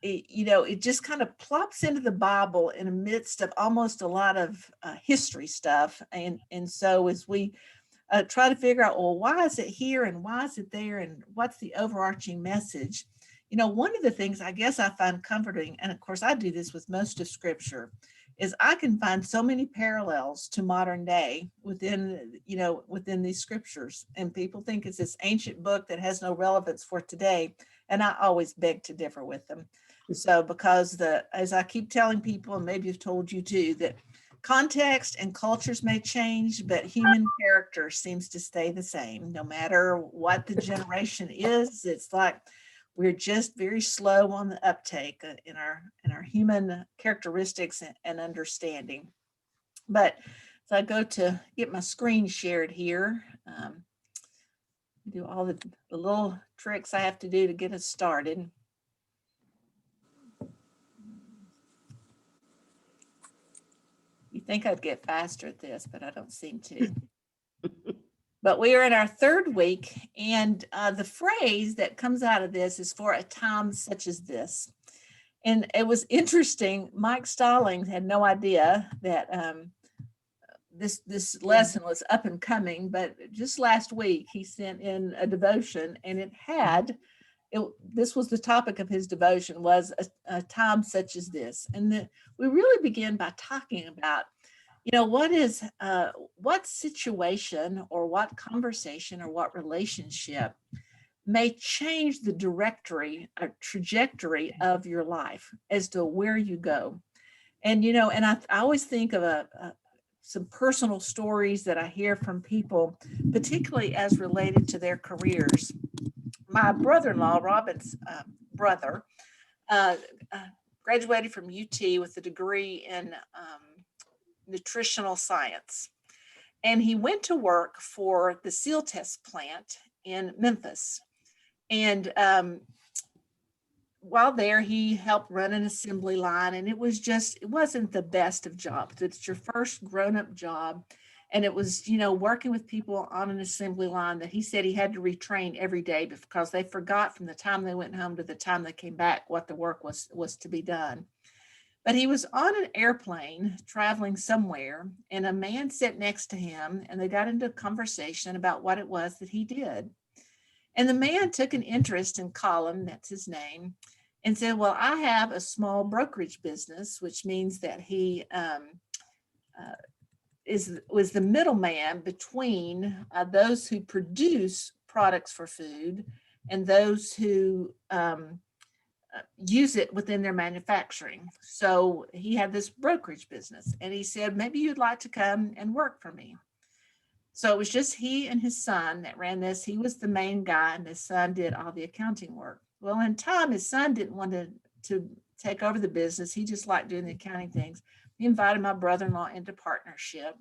it just kind of plops into the Bible in the midst of almost a lot of history stuff. And so as we try to figure out, well, why is it here and why is it there and what's the overarching message? One of the things I guess I find comforting, and of course I do this with most of Scripture, is I can find so many parallels to modern day within these scriptures. And people think it's this ancient book that has no relevance for today. And I always beg to differ with them. So because as I keep telling people, and maybe I've told you too, that context and cultures may change, but human character seems to stay the same, no matter what the generation is. It's like we're just very slow on the uptake in our human characteristics and understanding. But as I go to get my screen shared here, do all the little tricks I have to do to get us started. You think I'd get faster at this, but I don't seem to. But we are in our third week, and the phrase that comes out of this is "for a time such as this." And it was interesting. Mike Stallings had no idea that this lesson was up and coming, but just last week he sent in a devotion, and this was the topic of his devotion, was a time such as this. And we really begin by talking about, what situation or what conversation or what relationship may change the trajectory of your life as to where you go. And, and I always think of some personal stories that I hear from people, particularly as related to their careers. My brother-in-law, Robin's brother, graduated from UT with a degree in nutritional science. And he went to work for the seal test plant in Memphis. And while there, he helped run an assembly line, and it wasn't the best of jobs. It's your first grown-up job. And it was, working with people on an assembly line that he said he had to retrain every day because they forgot from the time they went home to the time they came back what the work was to be done. But he was on an airplane traveling somewhere, and a man sat next to him, and they got into a conversation about what it was that he did. And the man took an interest in Colin, that's his name, and said, well, I have a small brokerage business, which means that he was the middleman between those who produce products for food and those who use it within their manufacturing. So he had this brokerage business, and he said, maybe you'd like to come and work for me. So it was just he and his son that ran this. He was the main guy, and his son did all the accounting work. Well, in time, his son didn't want to take over the business. He just liked doing the accounting things. He invited my brother-in-law into partnership.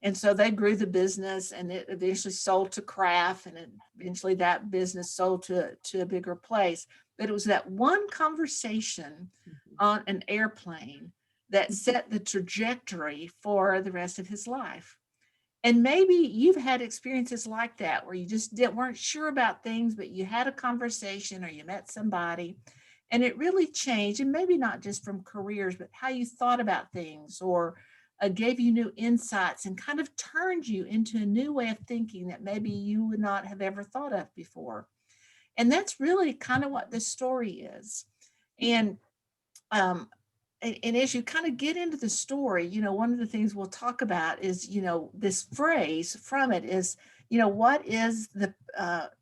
And so they grew the business, and it eventually sold to Kraft, and eventually that business sold to a bigger place. But it was that one conversation on an airplane that set the trajectory for the rest of his life. And maybe you've had experiences like that where you just weren't sure about things, but you had a conversation or you met somebody and it really changed. And maybe not just from careers, but how you thought about things, or gave you new insights and kind of turned you into a new way of thinking that maybe you would not have ever thought of before. And that's really kind of what this story is. And as you kind of get into the story, one of the things we'll talk about is, this phrase from it is, what is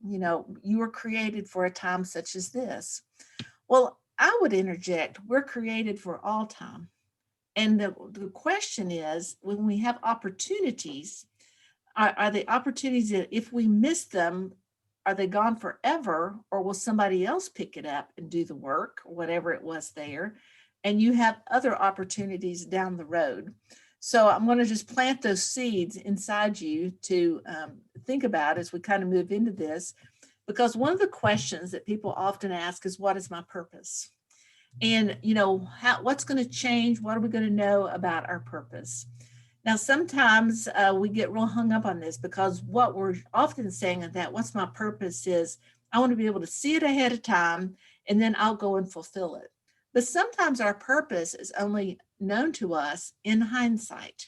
you were created for a time such as this. Well, I would interject, we're created for all time. And the question is, when we have opportunities, are the opportunities that if we miss them, are they gone forever, or will somebody else pick it up and do the work, or whatever it was there? And you have other opportunities down the road. So I'm going to just plant those seeds inside you to think about as we kind of move into this, because one of the questions that people often ask is, what is my purpose? And, what's going to change? What are we going to know about our purpose? Now, sometimes we get real hung up on this, because what we're often saying is that what's my purpose is I want to be able to see it ahead of time and then I'll go and fulfill it. But sometimes our purpose is only known to us in hindsight.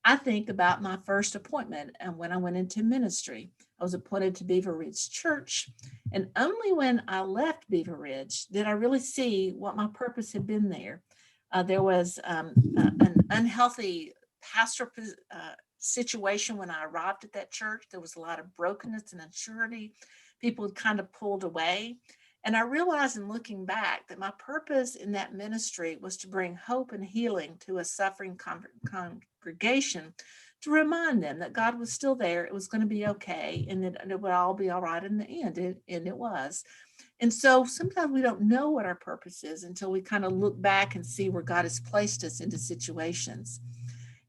I think about my first appointment and when I went into ministry. I was appointed to Beaver Ridge Church, and only when I left Beaver Ridge did I really see what my purpose had been there. There was an unhealthy pastor situation when I arrived at that church. There was a lot of brokenness and unsurety. People had kind of pulled away. And I realized in looking back that my purpose in that ministry was to bring hope and healing to a suffering congregation, to remind them that God was still there, it was going to be okay, and that it would all be all right in the end. And it was. And so sometimes we don't know what our purpose is until we kind of look back and see where God has placed us into situations.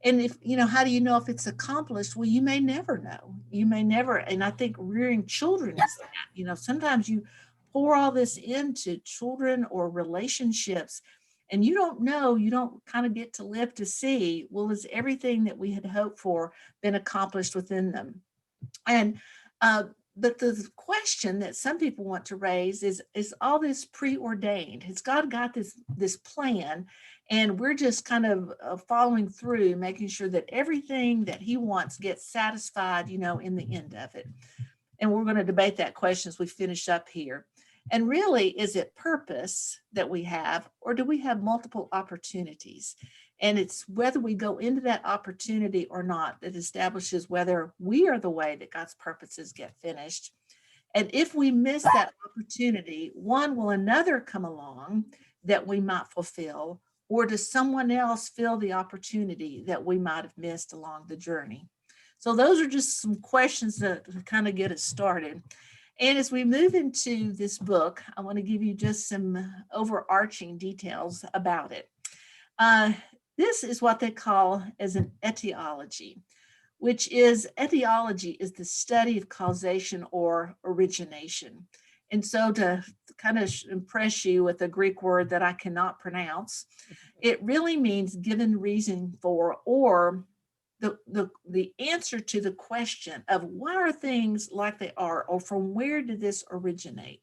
And if, how do you know if it's accomplished? Well, you may never know. You may never. And I think rearing children is that, sometimes you pour all this into children or relationships, and you don't know, you don't kind of get to live to see, well, is everything that we had hoped for been accomplished within them? And but the question that some people want to raise is all this preordained? Has God got this plan, and we're just kind of following through, making sure that everything that He wants gets satisfied, in the end of it? And we're going to debate that question as we finish up here. And really, is it purpose that we have, or do we have multiple opportunities? And it's whether we go into that opportunity or not that establishes whether we are the way that God's purposes get finished. And if we miss that opportunity, one, will another come along that we might fulfill, or does someone else fill the opportunity that we might have missed along the journey? So those are just some questions that kind of get us started. And as we move into this book, I want to give you just some overarching details about it. This is what they call as an etiology, which is etiology is the study of causation or origination. And so to kind of impress you with a Greek word that I cannot pronounce, it really means given reason for, or the answer to the question of why are things like they are, or from where did this originate?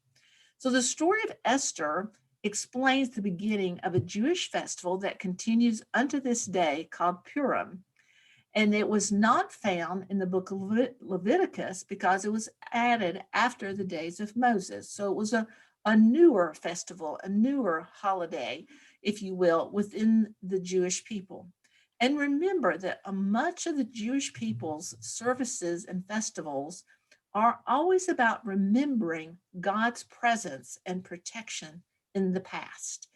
So the story of Esther explains the beginning of a Jewish festival that continues unto this day called Purim. And it was not found in the book of Leviticus because it was added after the days of Moses. So it was a newer festival, a newer holiday, if you will, within the Jewish people. And remember that much of the Jewish people's services and festivals are always about remembering God's presence and protection in the past,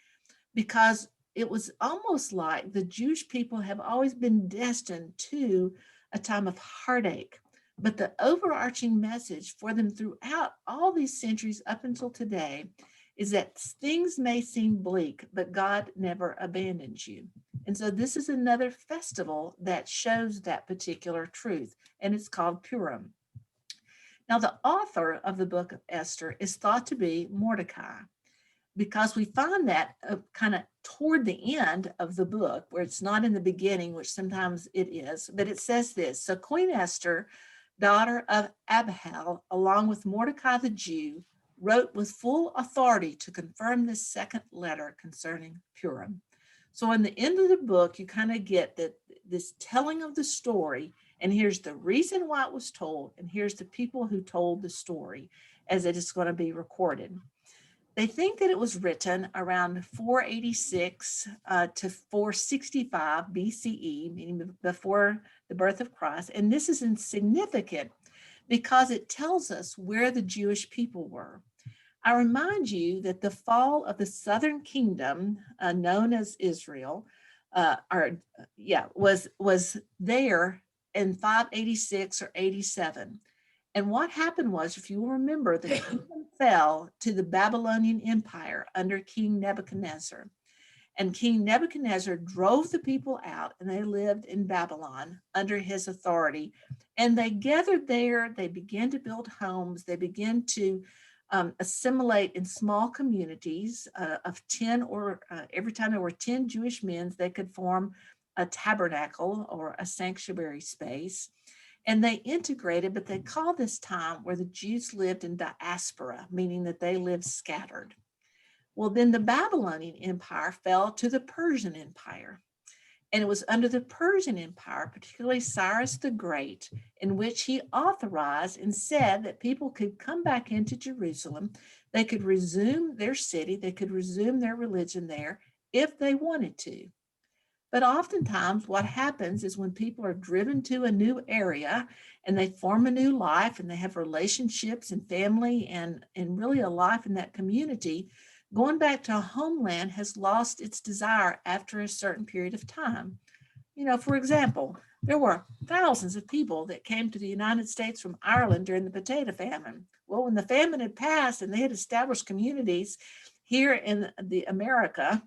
because it was almost like the Jewish people have always been destined to a time of heartache. But the overarching message for them throughout all these centuries up until today is that things may seem bleak, but God never abandons you. And so this is another festival that shows that particular truth, and it's called Purim. Now, the author of the book of Esther is thought to be Mordecai, because we find that kind of toward the end of the book, where it's not in the beginning, which sometimes it is, but it says this: so Queen Esther, daughter of Abihail, along with Mordecai the Jew, wrote with full authority to confirm this second letter concerning Purim. So in the end of the book, you kind of get that this telling of the story, and here's the reason why it was told, and here's the people who told the story as it is going to be recorded. They think that it was written around 486 to 465 BCE, meaning before the birth of Christ. And this is insignificant because it tells us where the Jewish people were. I remind you that the fall of the southern kingdom, known as Israel, was there in 586 or 87. And what happened was, if you will remember, the kingdom fell to the Babylonian Empire under King Nebuchadnezzar. And King Nebuchadnezzar drove the people out, and they lived in Babylon under his authority. And they gathered there, they began to build homes, they began to assimilate in small communities of 10, or every time there were 10 Jewish men, they could form a tabernacle or a sanctuary space. And they integrated, but they called this time where the Jews lived in diaspora, meaning that they lived scattered. Well, then the Babylonian Empire fell to the Persian Empire. And it was under the Persian Empire, particularly Cyrus the Great, in which he authorized and said that people could come back into Jerusalem. They could resume their city, they could resume their religion there if they wanted to. But oftentimes, what happens is when people are driven to a new area and they form a new life and they have relationships and family and really a life in that community, going back to a homeland has lost its desire after a certain period of time. For example, there were thousands of people that came to the United States from Ireland during the potato famine. Well, when the famine had passed and they had established communities here in the America,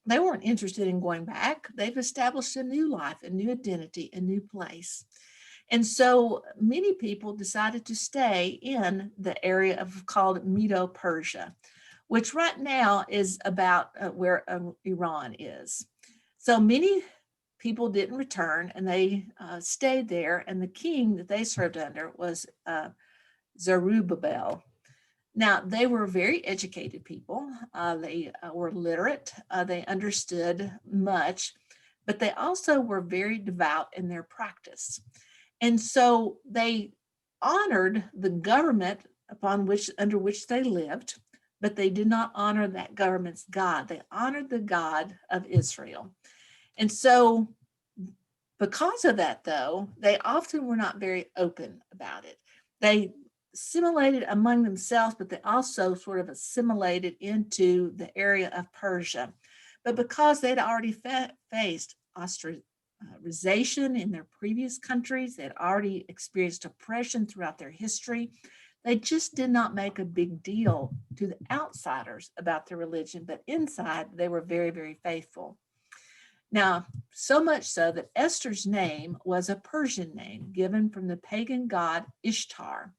they weren't interested in going back. They've established a new life, a new identity, a new place. And so many people decided to stay in the area of called Medo-Persia, which right now is about where Iran is. So many people didn't return and they stayed there. And the king that they served under was Zerubbabel. Now, they were very educated people. They were literate. They understood much, but they also were very devout in their practice. And so they honored the government under which they lived, but they did not honor that government's God. They honored the God of Israel. And so because of that, though, they often were not very open about it. They assimilated among themselves, but they also sort of assimilated into the area of Persia. But because they'd already faced ostracization in their previous countries, they'd already experienced oppression throughout their history, they just did not make a big deal to the outsiders about their religion, but inside they were very, very faithful. Now, so much so that Esther's name was a Persian name given from the pagan god Ishtar.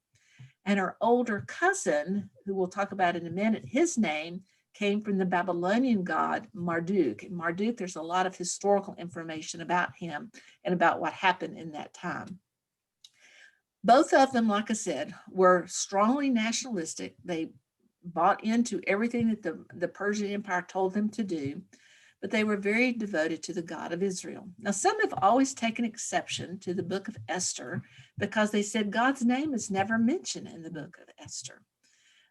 And her older cousin, who we'll talk about in a minute, his name came from the Babylonian god Marduk. And Marduk, there's a lot of historical information about him and about what happened in that time. Both of them, like I said, were strongly nationalistic. They bought into everything that the Persian Empire told them to do, but they were very devoted to the God of Israel. Now, some have always taken exception to the book of Esther because they said God's name is never mentioned in the book of Esther.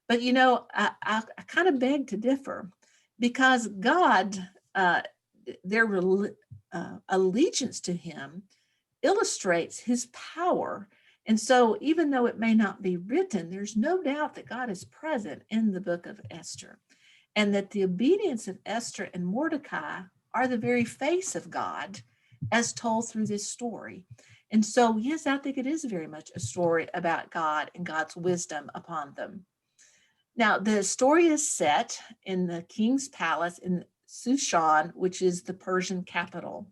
But, I kind of beg to differ because God, their allegiance to him illustrates his power. And so even though it may not be written, there's no doubt that God is present in the book of Esther, and that the obedience of Esther and Mordecai are the very face of God as told through this story. And so, yes, I think it is very much a story about God and God's wisdom upon them. Now, the story is set in the king's palace in Shushan, which is the Persian capital.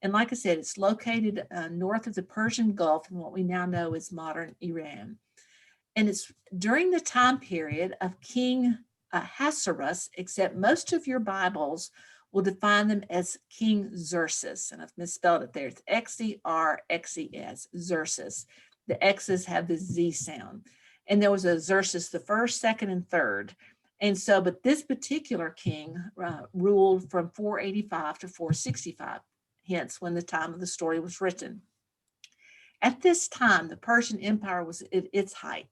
And like I said, it's located north of the Persian Gulf in what we now know as modern Iran. And it's during the time period of King Ahasuerus, except most of your Bibles will define them as King Xerxes. And I've misspelled it there. It's Xerxes, Xerxes. The X's have the Z sound. And there was a Xerxes the first, second, and third. And so, but this particular king ruled from 485 to 465, hence when the time of the story was written. At this time, the Persian Empire was at its height.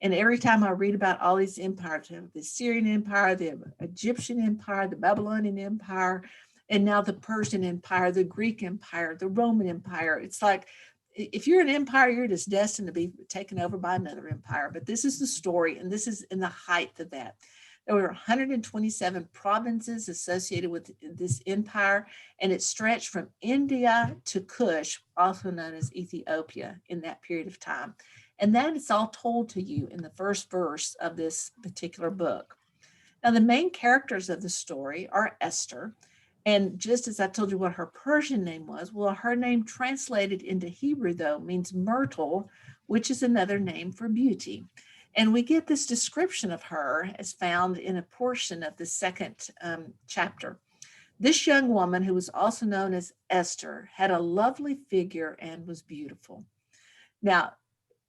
And every time I read about all these empires, the Syrian Empire, the Egyptian Empire, the Babylonian Empire, and now the Persian Empire, the Greek Empire, the Roman Empire, it's like if you're an empire, you're just destined to be taken over by another empire. But this is the story, and this is in the height of that. There were 127 provinces associated with this empire, and it stretched from India to Kush, also known as Ethiopia, in that period of time. And that is all told to you in the first verse of this particular book. Now, the main characters of the story are Esther. And just as I told you what her Persian name was, well, her name translated into Hebrew, though, means myrtle, which is another name for beauty. And we get this description of her as found in a portion of the second chapter. This young woman, who was also known as Esther, had a lovely figure and was beautiful. Now,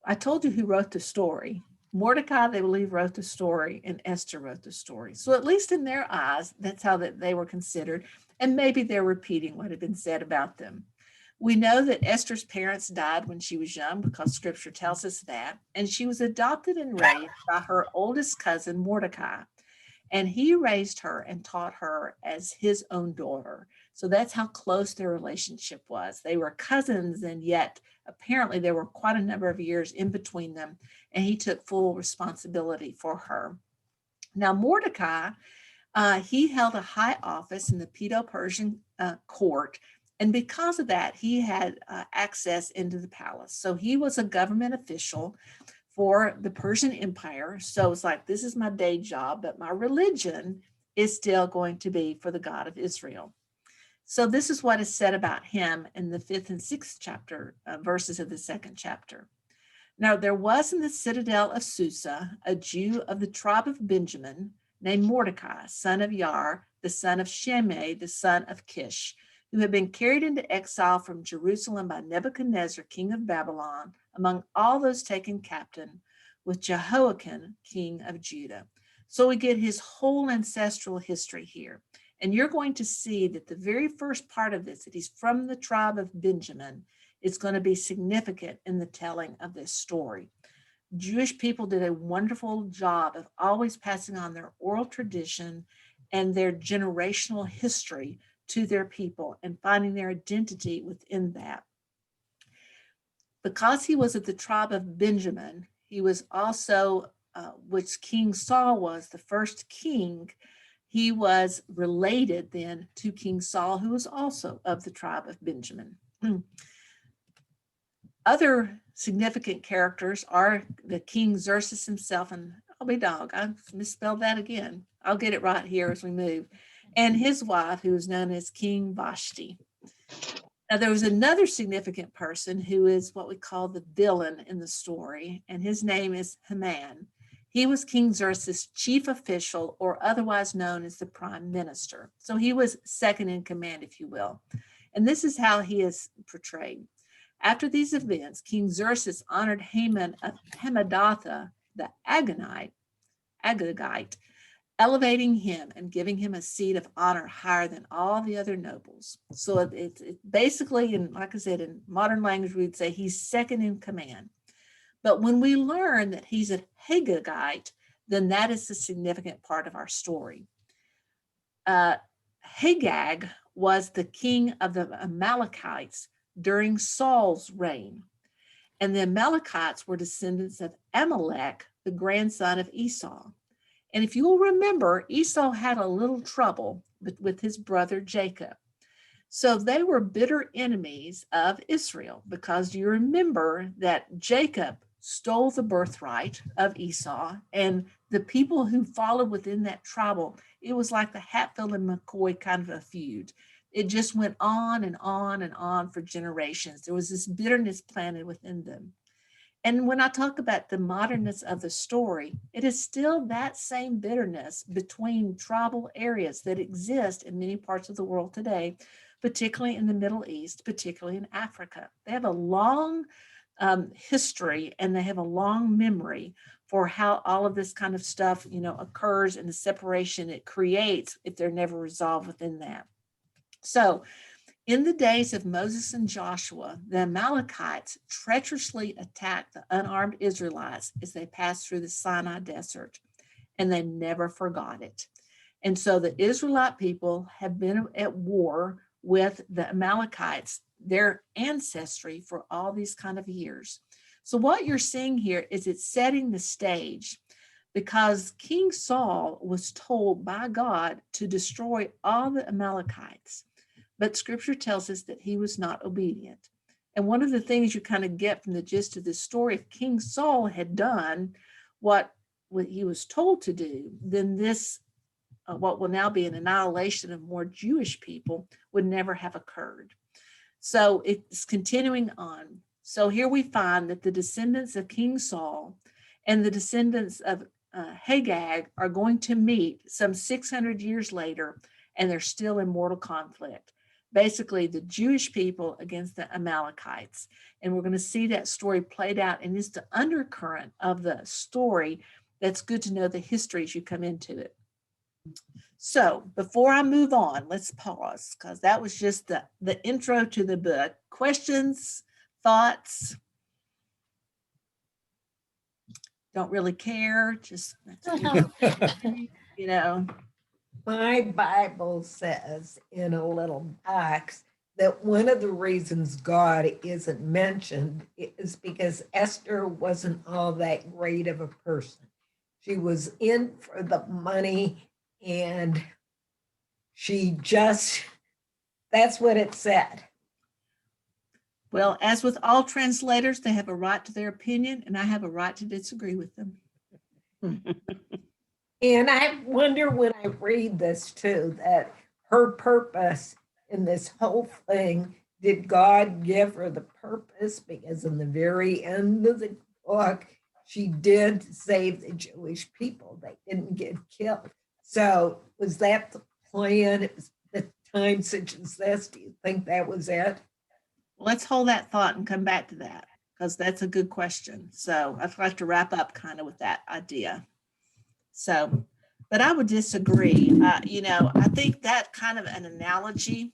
I told you who wrote the story. Mordecai, they believe, wrote the story, and Esther wrote the story. So at least in their eyes, that's how that they were considered. And maybe they're repeating what had been said about them. We know that Esther's parents died when she was young because scripture tells us that. And she was adopted and raised by her oldest cousin, Mordecai. And he raised her and taught her as his own daughter. So that's how close their relationship was. They were cousins, and yet apparently there were quite a number of years in between them, and he took full responsibility for her. Now, Mordecai, he held a high office in the Pedo-Persian court, and because of that, he had access into the palace. So he was a government official for the Persian Empire. So it's like, this is my day job, but my religion is still going to be for the God of Israel. So this is what is said about him in the 5th and 6th chapter, verses of the 2nd chapter. Now, there was in the citadel of Susa a Jew of the tribe of Benjamin named Mordecai, son of Yair, the son of Shimei, the son of Kish, who had been carried into exile from Jerusalem by Nebuchadnezzar, king of Babylon, among all those taken captive with Jehoiakim, king of Judah. So we get his whole ancestral history here. And you're going to see that the very first part of this, that he's from the tribe of Benjamin, is going to be significant in the telling of this story. Jewish people did a wonderful job of always passing on their oral tradition and their generational history to their people and finding their identity within that. Because he was of the tribe of Benjamin, he was also, which King Saul was, the first king, he was related then to King Saul, who was also of the tribe of Benjamin. Other significant characters are the King Xerxes himself, and I'll be dog, I misspelled that again. I'll get it right here as we move. And his wife, who is known as King Vashti. Now, there was another significant person who is what we call the villain in the story, and his name is Haman. He was King Xerxes' chief official, or otherwise known as the prime minister. So he was second in command, if you will. And this is how he is portrayed. After these events, King Xerxes honored Haman of Hamadatha, the Agagite, elevating him and giving him a seat of honor higher than all the other nobles. So it's basically, and like I said, in modern language, we'd say he's second in command. But when we learn that he's a Hagagite, then that is the significant part of our story. Hagag was the king of the Amalekites during Saul's reign. And the Amalekites were descendants of Amalek, the grandson of Esau. And if you'll remember, Esau had a little trouble with his brother Jacob. So they were bitter enemies of Israel, because you remember that Jacob stole the birthright of Esau, and the people who followed within that tribal, it was like the Hatfield and McCoy kind of a feud. It just went on and on and on for generations. There was this bitterness planted within them. And when I talk about the modernness of the story, it is still that same bitterness between tribal areas that exist in many parts of the world today, particularly in the Middle East, particularly in Africa. They have a long history, and they have a long memory for how all of this kind of stuff, occurs, and the separation it creates if they're never resolved within that. So in the days of Moses and Joshua, the Amalekites treacherously attacked the unarmed Israelites as they passed through the Sinai desert, and they never forgot it. And so the Israelite people have been at war with the Amalekites, their ancestry, for all these kind of years. So what you're seeing here is it's setting the stage, because King Saul was told by God to destroy all the Amalekites. But scripture tells us that he was not obedient. And one of the things you kind of get from the gist of this story, if King Saul had done what he was told to do, then this, what will now be an annihilation of more Jewish people, would never have occurred. So it's continuing on. So here we find that the descendants of King Saul and the descendants of Hagag are going to meet some 600 years later, and they're still in mortal conflict. basically the Jewish people against the Amalekites. And we're going to see that story played out, and it's the undercurrent of the story that's good to know the history as you come into it. So before I move on, let's pause, because that was just the intro to the book. Questions, thoughts? Don't really care, just, you know. My Bible says in a little box that one of the reasons God isn't mentioned is because Esther wasn't all that great of a person. She was in for the money, and she just, that's what it said. Well, as with all translators, they have a right to their opinion, and I have a right to disagree with them. And I wonder when I read this too, that her purpose in this whole thing, did God give her the purpose? Because in the very end of the book, she did save the Jewish people. They didn't get killed. So was that the plan? It was the time such as this. Do you think that was it? Let's hold that thought and come back to that, because that's a good question. So I'd like to wrap up kind of with that idea. So, but I would disagree. I think that kind of an analogy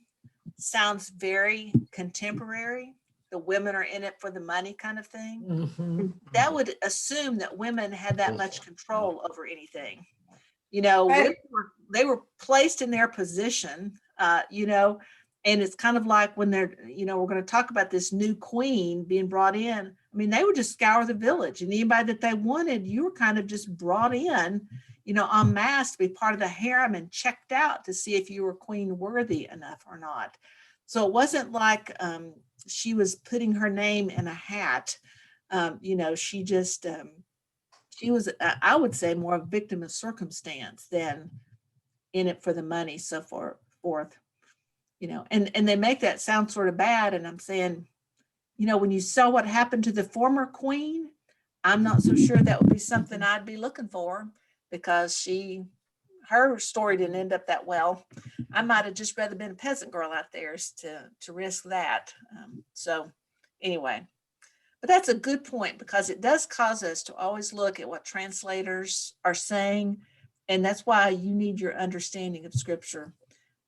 sounds very contemporary. The women are in it for the money kind of thing. Mm-hmm. That would assume that women had that much control over anything. Right. They were placed in their position, and it's kind of like when they're, we're going to talk about this new queen being brought in. I mean, they would just scour the village, and anybody that they wanted, you were kind of just brought in, en masse to be part of the harem and checked out to see if you were queen worthy enough or not. So it wasn't like she was putting her name in a hat. She just, she was, I would say, more a victim of circumstance than in it for the money, so forth. And they make that sound sort of bad. And I'm saying, when you saw what happened to the former queen, I'm not so sure that would be something I'd be looking for, because her story didn't end up that well. I might have just rather been a peasant girl out there to risk that. So anyway, but that's a good point, because it does cause us to always look at what translators are saying. And that's why you need your understanding of scripture.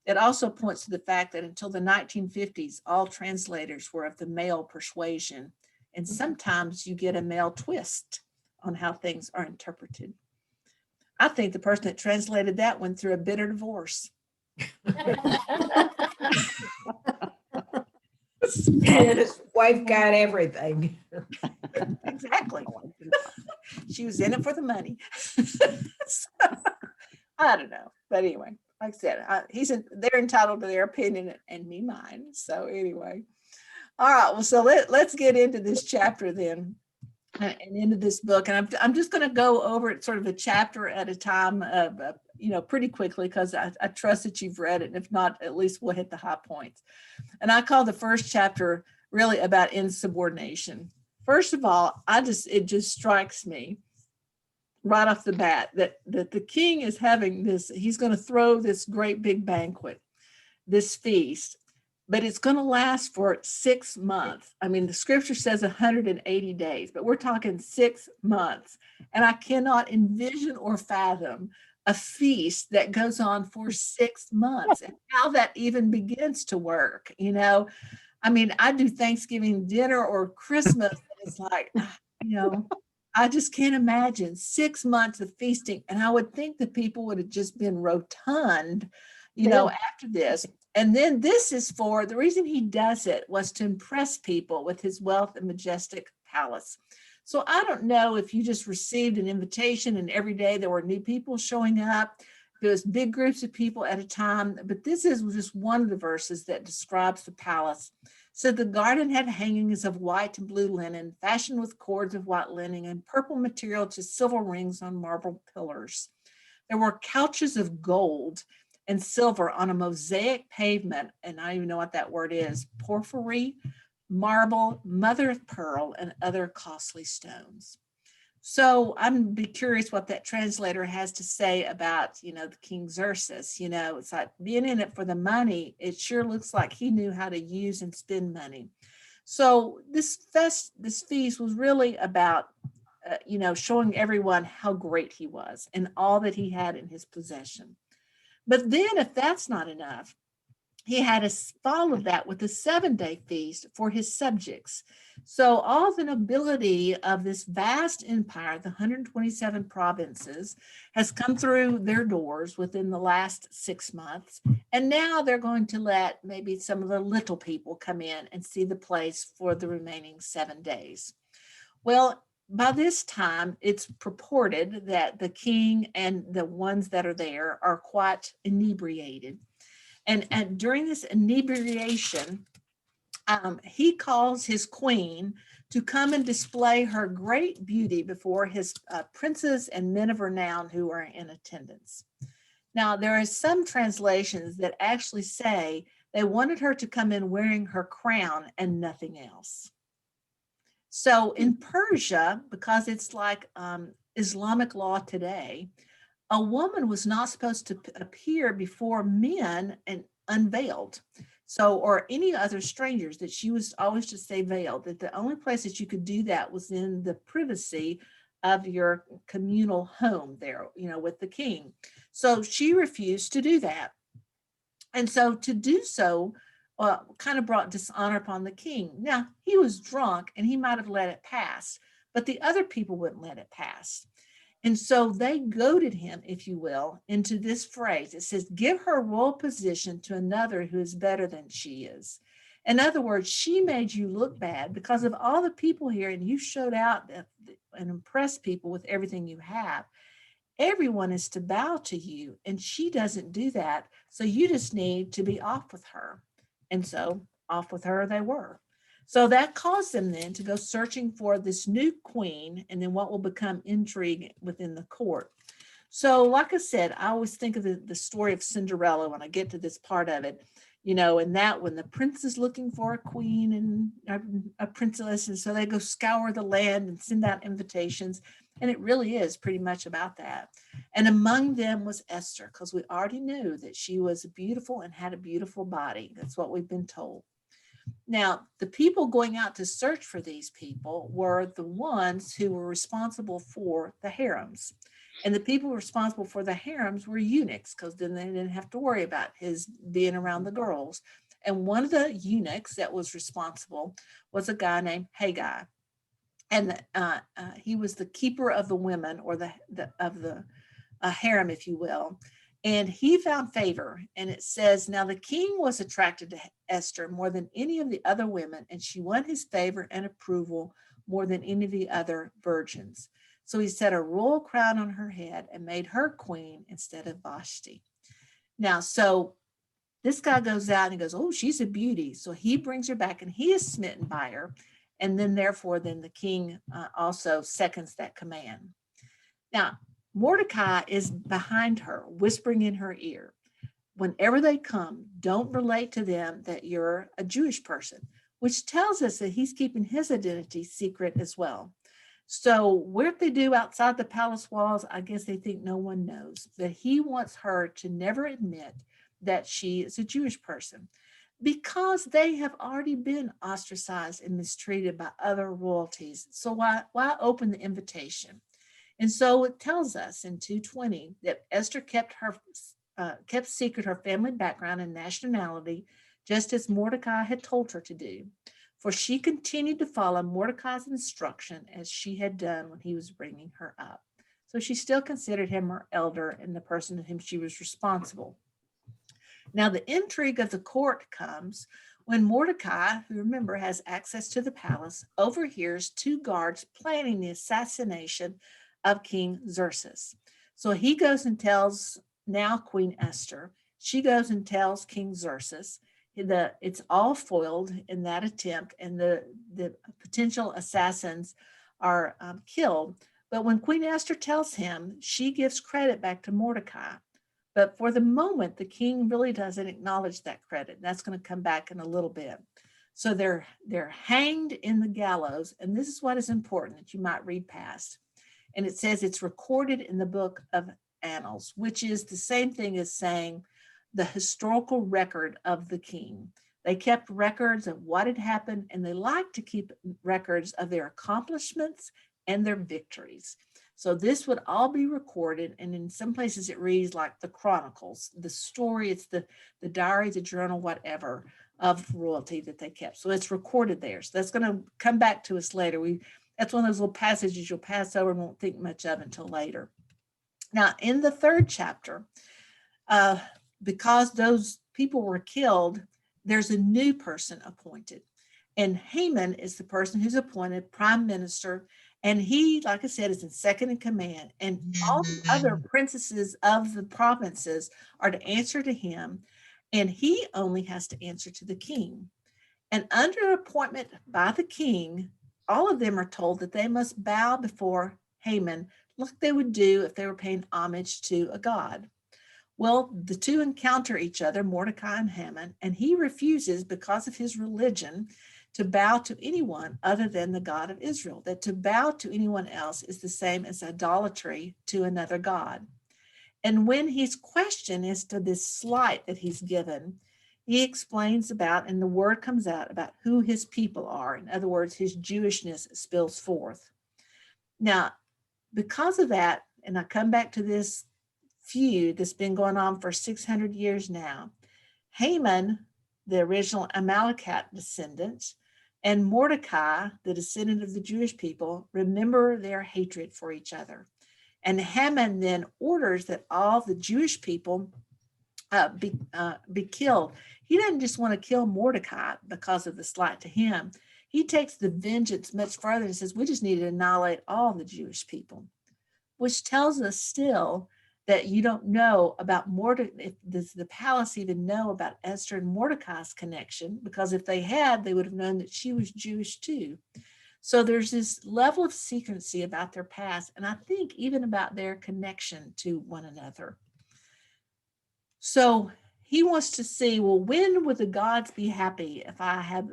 It also points to the fact that until the 1950s, all translators were of the male persuasion. And sometimes you get a male twist on how things are interpreted. I think the person that translated that went through a bitter divorce. And his wife got everything. Exactly. She was in it for the money. I don't know. But anyway, like I said, they're entitled to their opinion and me mine. So anyway. All right. Well, so let's get into this chapter then, and into this book. And I'm just going to go over it sort of a chapter at a time, pretty quickly, because I trust that you've read it. And if not, at least we'll hit the high points. And I call the first chapter really about insubordination. First of all, it just strikes me right off the bat that the king is having this, he's going to throw this great big banquet, this feast, but it's going to last for 6 months. I mean, the scripture says 180 days, but we're talking 6 months. And I cannot envision or fathom a feast that goes on for 6 months, and how that even begins to work. I mean, I do Thanksgiving dinner or Christmas, and it's like, I just can't imagine 6 months of feasting. And I would think that people would have just been rotund, after this. And then this is for the reason he does it was to impress people with his wealth and majestic palace. So I don't know if you just received an invitation and every day there were new people showing up. There was big groups of people at a time, but this is just one of the verses that describes the palace. So the garden had hangings of white and blue linen, fashioned with cords of white linen and purple material to silver rings on marble pillars. There were couches of gold and silver on a mosaic pavement, and I don't even know what that word is, porphyry, marble, mother of pearl, and other costly stones. So I'm be curious what that translator has to say about, the King Xerxes. It's like being in it for the money. It sure looks like he knew how to use and spend money. So this feast was really about, showing everyone how great he was and all that he had in his possession. But then, if that's not enough, he had to follow that with a 7-day feast for his subjects. So all the nobility of this vast empire, the 127 provinces, has come through their doors within the last 6 months. And now they're going to let maybe some of the little people come in and see the place for the remaining 7 days. Well, by this time, it's purported that the king and the ones that are there are quite inebriated. And during this inebriation, he calls his queen to come and display her great beauty before his princes and men of renown who are in attendance. Now, there are some translations that actually say they wanted her to come in wearing her crown and nothing else. So in Persia, because it's like Islamic law today, a woman was not supposed to appear before men and unveiled. So, or any other strangers, that she was always to stay veiled, that the only place that you could do that was in the privacy of your communal home there, with the king. So she refused to do that. And so to do so kind of brought dishonor upon the king. Now, he was drunk and he might have let it pass, but the other people wouldn't let it pass. And so they goaded him, if you will, into this phrase. It says, give her royal position to another who is better than she is. In other words, she made you look bad because of all the people here, and you showed out and impressed people with everything you have. Everyone is to bow to you, and she doesn't do that. So you just need to be off with her. And so off with her they were. So that caused them then to go searching for this new queen and then what will become intrigue within the court. So, like I said, I always think of the story of Cinderella when I get to this part of it, and that when the prince is looking for a queen and a princess, and so they go scour the land and send out invitations. And it really is pretty much about that. And among them was Esther, because we already knew that she was beautiful and had a beautiful body. That's what we've been told. Now, the people going out to search for these people were the ones who were responsible for the harems. And the people responsible for the harems were eunuchs, because then they didn't have to worry about his being around the girls. And one of the eunuchs that was responsible was a guy named Haggai. And he was the keeper of the women, or of the harem, if you will. And he found favor. And it says, now the king was attracted to Esther more than any of the other women, and she won his favor and approval more than any of the other virgins. So he set a royal crown on her head and made her queen instead of Vashti. Now, so this guy goes out and goes, oh, she's a beauty. So he brings her back and he is smitten by her. And then therefore, then the king also seconds that command. Now, Mordecai is behind her, whispering in her ear. Whenever they come, don't relate to them that you're a Jewish person, which tells us that he's keeping his identity secret as well. So what they do outside the palace walls, I guess they think no one knows. But he wants her to never admit that she is a Jewish person, because they have already been ostracized and mistreated by other royalties. So why open the invitation? And so it tells us in 220 that Esther kept secret her family background and nationality, just as Mordecai had told her to do. For she continued to follow Mordecai's instruction as she had done when he was bringing her up. So she still considered him her elder and the person to whom she was responsible. Now, the intrigue of the court comes when Mordecai, who remember has access to the palace, overhears two guards planning the assassination of King Xerxes. So he goes and tells now Queen Esther. She goes and tells King Xerxes. It's all foiled in that attempt, and the potential assassins are killed. But when Queen Esther tells him, she gives credit back to Mordecai. But for the moment, the king really doesn't acknowledge that credit. That's going to come back in a little bit. So they're hanged in the gallows, and this is what is important that you might read past. And it says it's recorded in the book of annals, which is the same thing as saying the historical record of the king. They kept records of what had happened, and they liked to keep records of their accomplishments and their victories. So this would all be recorded, and in some places it reads like the chronicles, the story, it's the diary, the journal, whatever, of royalty that they kept. So it's recorded there. So that's going to come back to us later. That's one of those little passages you'll pass over and won't think much of until later. Now, in the third chapter, because those people were killed, there's a new person appointed. And Haman is the person who's appointed prime minister. And he, like I said, is in second in command. And all the other princesses of the provinces are to answer to him. And he only has to answer to the king. And under appointment by the king, all of them are told that they must bow before Haman like they would do if they were paying homage to a god. Well, the two encounter each other, Mordecai and Haman, and he refuses, because of his religion, to bow to anyone other than the God of Israel, that to bow to anyone else is the same as idolatry to another God. And when he's questioned as to this slight that he's given, he explains about, and the word comes out about who his people are. In other words, his Jewishness spills forth. Now, because of that, and I come back to this feud that's been going on for 600 years now, Haman, the original Amalekite descendant, and Mordecai, the descendant of the Jewish people, remember their hatred for each other. And Haman then orders that all the Jewish people be killed. He doesn't just want to kill Mordecai because of the slight to him. He takes the vengeance much further and says, we just need to annihilate all the Jewish people, which tells us still that you don't know about Mordecai. Does the palace even know about Esther and Mordecai's connection? Because if they had, they would have known that she was Jewish too. So there's this level of secrecy about their past, and I think even about their connection to one another. So he wants to see, well, when would the gods be happy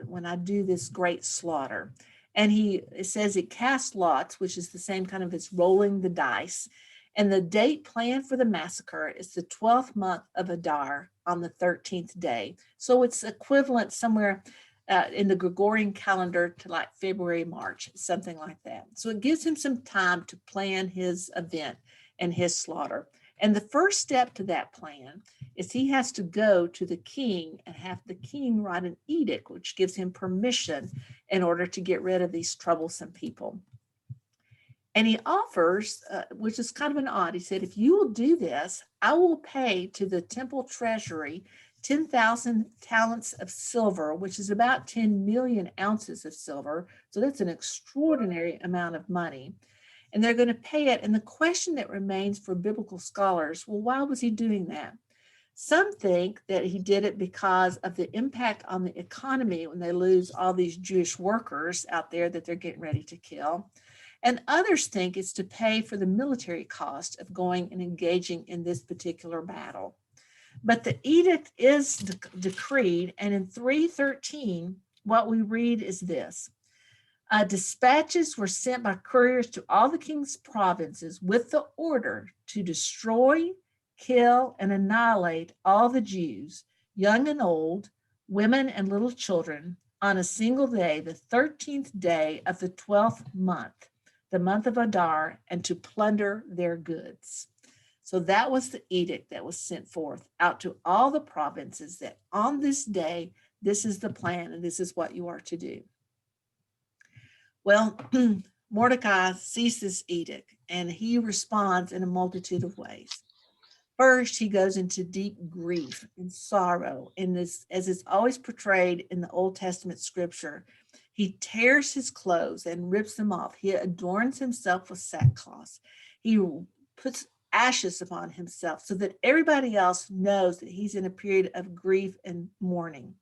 when I do this great slaughter? And it says it casts lots, which is the same kind of, it's rolling the dice. And the date planned for the massacre is the 12th month of Adar on the 13th day. So it's equivalent somewhere in the Gregorian calendar to like February, March, something like that. So it gives him some time to plan his event and his slaughter. And the first step to that plan is he has to go to the king and have the king write an edict, which gives him permission in order to get rid of these troublesome people. And he offers, which is kind of an odd, he said, if you will do this, I will pay to the temple treasury 10,000 talents of silver, which is about 10 million ounces of silver. So that's an extraordinary amount of money. And they're going to pay it. And the question that remains for biblical scholars, well, why was he doing that? Some think that he did it because of the impact on the economy when they lose all these Jewish workers out there that they're getting ready to kill. And others think it's to pay for the military cost of going and engaging in this particular battle. But the edict is decreed, and in 313, what we read is this. Dispatches were sent by couriers to all the king's provinces with the order to destroy, kill, and annihilate all the Jews, young and old, women and little children, on a single day, the 13th day of the 12th month, the month of Adar, and to plunder their goods. So that was the edict that was sent forth out to all the provinces, that on this day, this is the plan and this is what you are to do. Well, Mordecai sees this edict and he responds in a multitude of ways. First, he goes into deep grief and sorrow. And this, as it's always portrayed in the Old Testament scripture, he tears his clothes and rips them off. He adorns himself with sackcloth. He puts ashes upon himself so that everybody else knows that he's in a period of grief and mourning.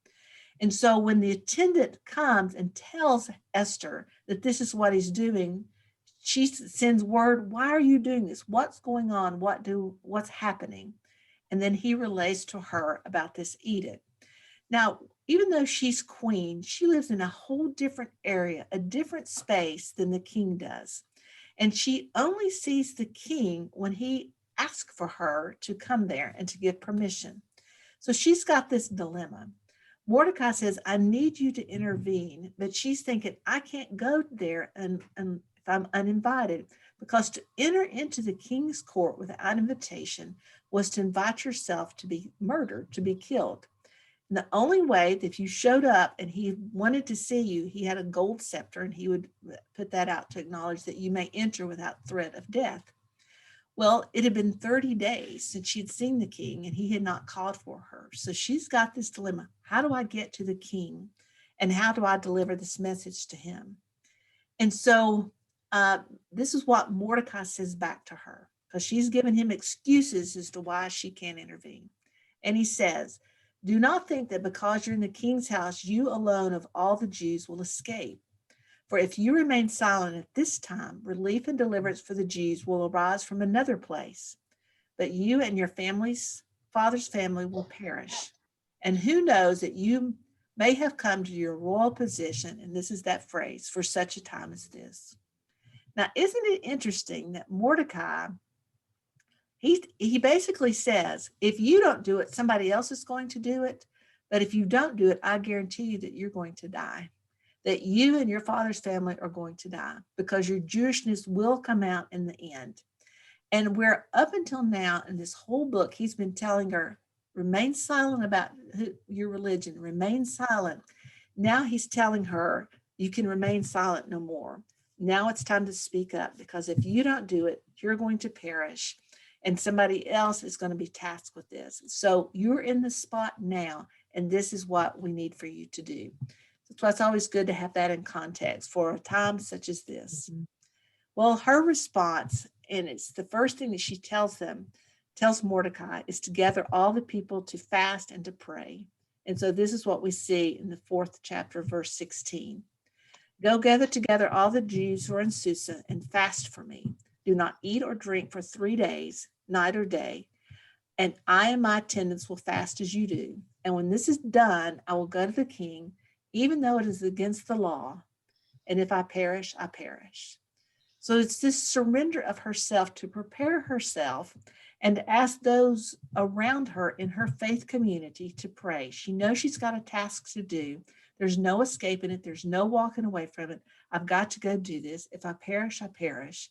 And so when the attendant comes and tells Esther that this is what he's doing, she sends word, why are you doing this? What's going on? What's happening? And then he relates to her about this edict. Now, even though she's queen, she lives in a whole different area, a different space than the king does. And she only sees the king when he asks for her to come there and to give permission. So she's got this dilemma. Mordecai says, I need you to intervene, but she's thinking, I can't go there and if I'm uninvited, because to enter into the king's court without invitation was to invite yourself to be murdered, to be killed. And the only way that if you showed up and he wanted to see you, he had a gold scepter and he would put that out to acknowledge that you may enter without threat of death. Well, it had been 30 days since she'd seen the king and he had not called for her. So she's got this dilemma. How do I get to the king? And how do I deliver this message to him? And so this is what Mordecai says back to her, because she's given him excuses as to why she can't intervene. And he says, do not think that because you're in the king's house, you alone of all the Jews will escape. For if you remain silent at this time, relief and deliverance for the Jews will arise from another place. But you and your father's family will perish. And who knows that you may have come to your royal position, and this is that phrase, for such a time as this. Now, isn't it interesting that Mordecai, he basically says, if you don't do it, somebody else is going to do it. But if you don't do it, I guarantee you that you're going to die, that you and your father's family are going to die, because your Jewishness will come out in the end. And where up until now in this whole book, he's been telling her, remain silent about your religion, remain silent. Now he's telling her, you can remain silent no more. Now it's time to speak up, because if you don't do it, you're going to perish and somebody else is going to be tasked with this. So you're in the spot now, and this is what we need for you to do. That's why it's always good to have that in context for a time such as this. Mm-hmm. Well, her response, and it's the first thing that she tells Mordecai, is to gather all the people to fast and to pray. And so this is what we see in the 4th chapter, verse 16. Go gather together all the Jews who are in Susa and fast for me. Do not eat or drink for 3 days, night or day. And I and my attendants will fast as you do. And when this is done, I will go to the king, even though it is against the law. And if I perish, I perish. So it's this surrender of herself to prepare herself and to ask those around her in her faith community to pray. She knows she's got a task to do. There's no escaping it. There's no walking away from it. I've got to go do this. If I perish, I perish.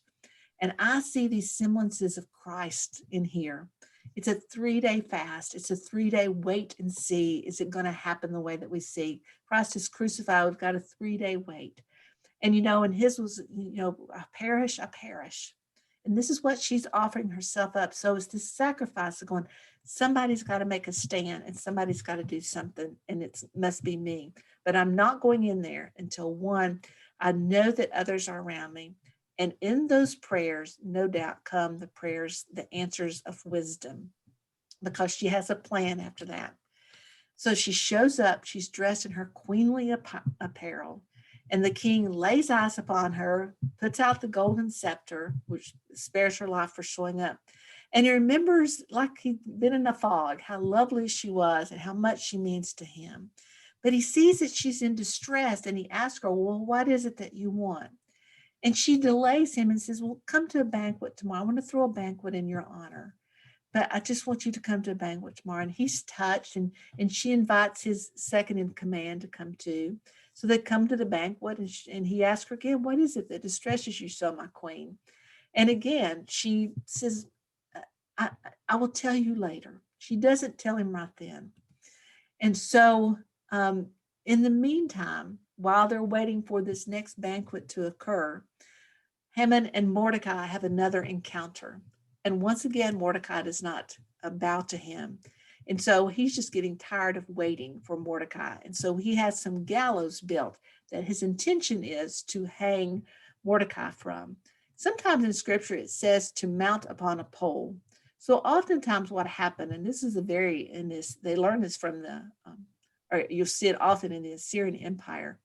And I see these semblances of Christ in here. It's a 3-day fast. It's a 3-day wait and see. Is it going to happen the way that we see? Christ is crucified. We've got a 3-day wait. And, and his was, I perish. And this is what she's offering herself up. So it's this sacrifice of going, somebody's got to make a stand and somebody's got to do something, and it must be me. But I'm not going in there until, one, I know that others are around me. And in those prayers, no doubt, come the prayers, the answers of wisdom, because she has a plan after that. So she shows up, she's dressed in her queenly apparel, and the king lays eyes upon her, puts out the golden scepter, which spares her life for showing up. And he remembers, like he'd been in a fog, how lovely she was and how much she means to him. But he sees that she's in distress, and he asks her, well, what is it that you want? And she delays him and says, well, come to a banquet tomorrow. I want to throw a banquet in your honor, but I just want you to come to a banquet tomorrow. And he's touched, and she invites his second in command to come too. So they come to the banquet, and he asks her again, what is it that distresses you so, my queen? And again, she says, I will tell you later. She doesn't tell him right then. And so in the meantime, while they're waiting for this next banquet to occur, Haman and Mordecai have another encounter. And once again, Mordecai does not bow to him. And so he's just getting tired of waiting for Mordecai. And so he has some gallows built that his intention is to hang Mordecai from. Sometimes in scripture, it says to mount upon a pole. So oftentimes what happened, and this is they learn this from or you'll see it often in the Assyrian Empire.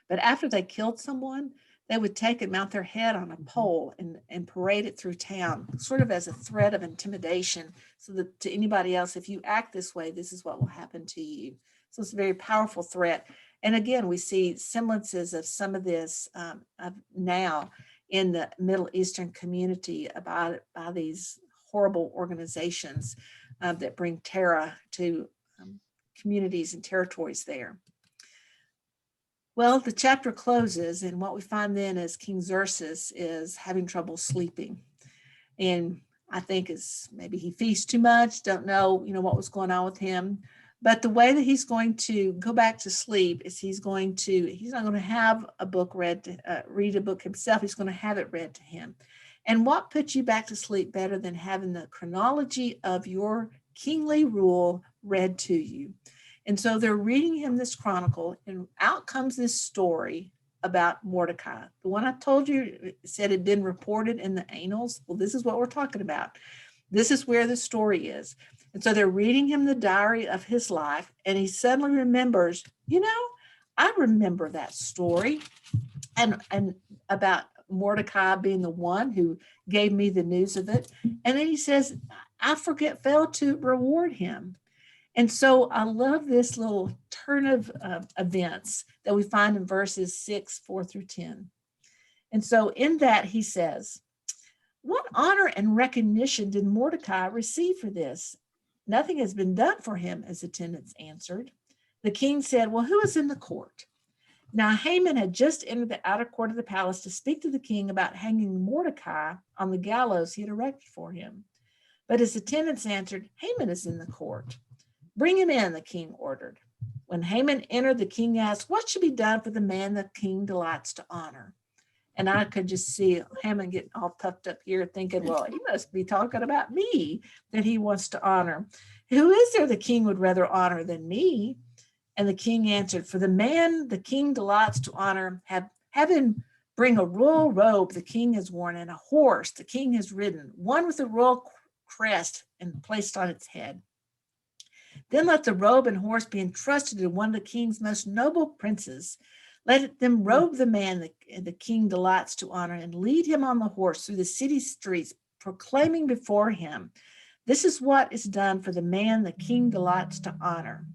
But after they killed someone, they would take and mount their head on a pole and parade it through town, sort of as a threat of intimidation, so that to anybody else, if you act this way, this is what will happen to you. So it's a very powerful threat. And again, we see semblances of some of this now in the Middle Eastern community by these horrible organizations that bring terror to communities and territories there. Well, the chapter closes, and what we find then is King Xerxes is having trouble sleeping. And I think is maybe he feasts too much, don't know, what was going on with him. But the way that he's going to go back to sleep is he's not going to have a book read a book himself. He's going to have it read to him. And what puts you back to sleep better than having the chronology of your kingly rule read to you? And so they're reading him this chronicle, and out comes this story about Mordecai. The one I told you said had been reported in the annals. Well, this is what we're talking about. This is where the story is. And so they're reading him the diary of his life, and he suddenly remembers, I remember that story and about Mordecai being the one who gave me the news of it. And then he says, I failed to reward him. And so I love this little turn of events that we find in verses 6, 4 through 10. And so in that he says, what honor and recognition did Mordecai receive for this? Nothing has been done for him, his attendants answered. The king said, well, who is in the court? Now Haman had just entered the outer court of the palace to speak to the king about hanging Mordecai on the gallows he had erected for him. But his attendants answered, Haman is in the court. Bring him in, the king ordered. When Haman entered, the king asked, what should be done for the man the king delights to honor? And I could just see Haman getting all puffed up here thinking, well, he must be talking about me that he wants to honor. Who is there the king would rather honor than me? And the king answered, for the man the king delights to honor, have him bring a royal robe the king has worn and a horse the king has ridden, one with a royal crest and placed on its head. Then let the robe and horse be entrusted to one of the king's most noble princes. Let them robe the man the king delights to honor and lead him on the horse through the city streets, proclaiming before him, this is what is done for the man the king delights to honor.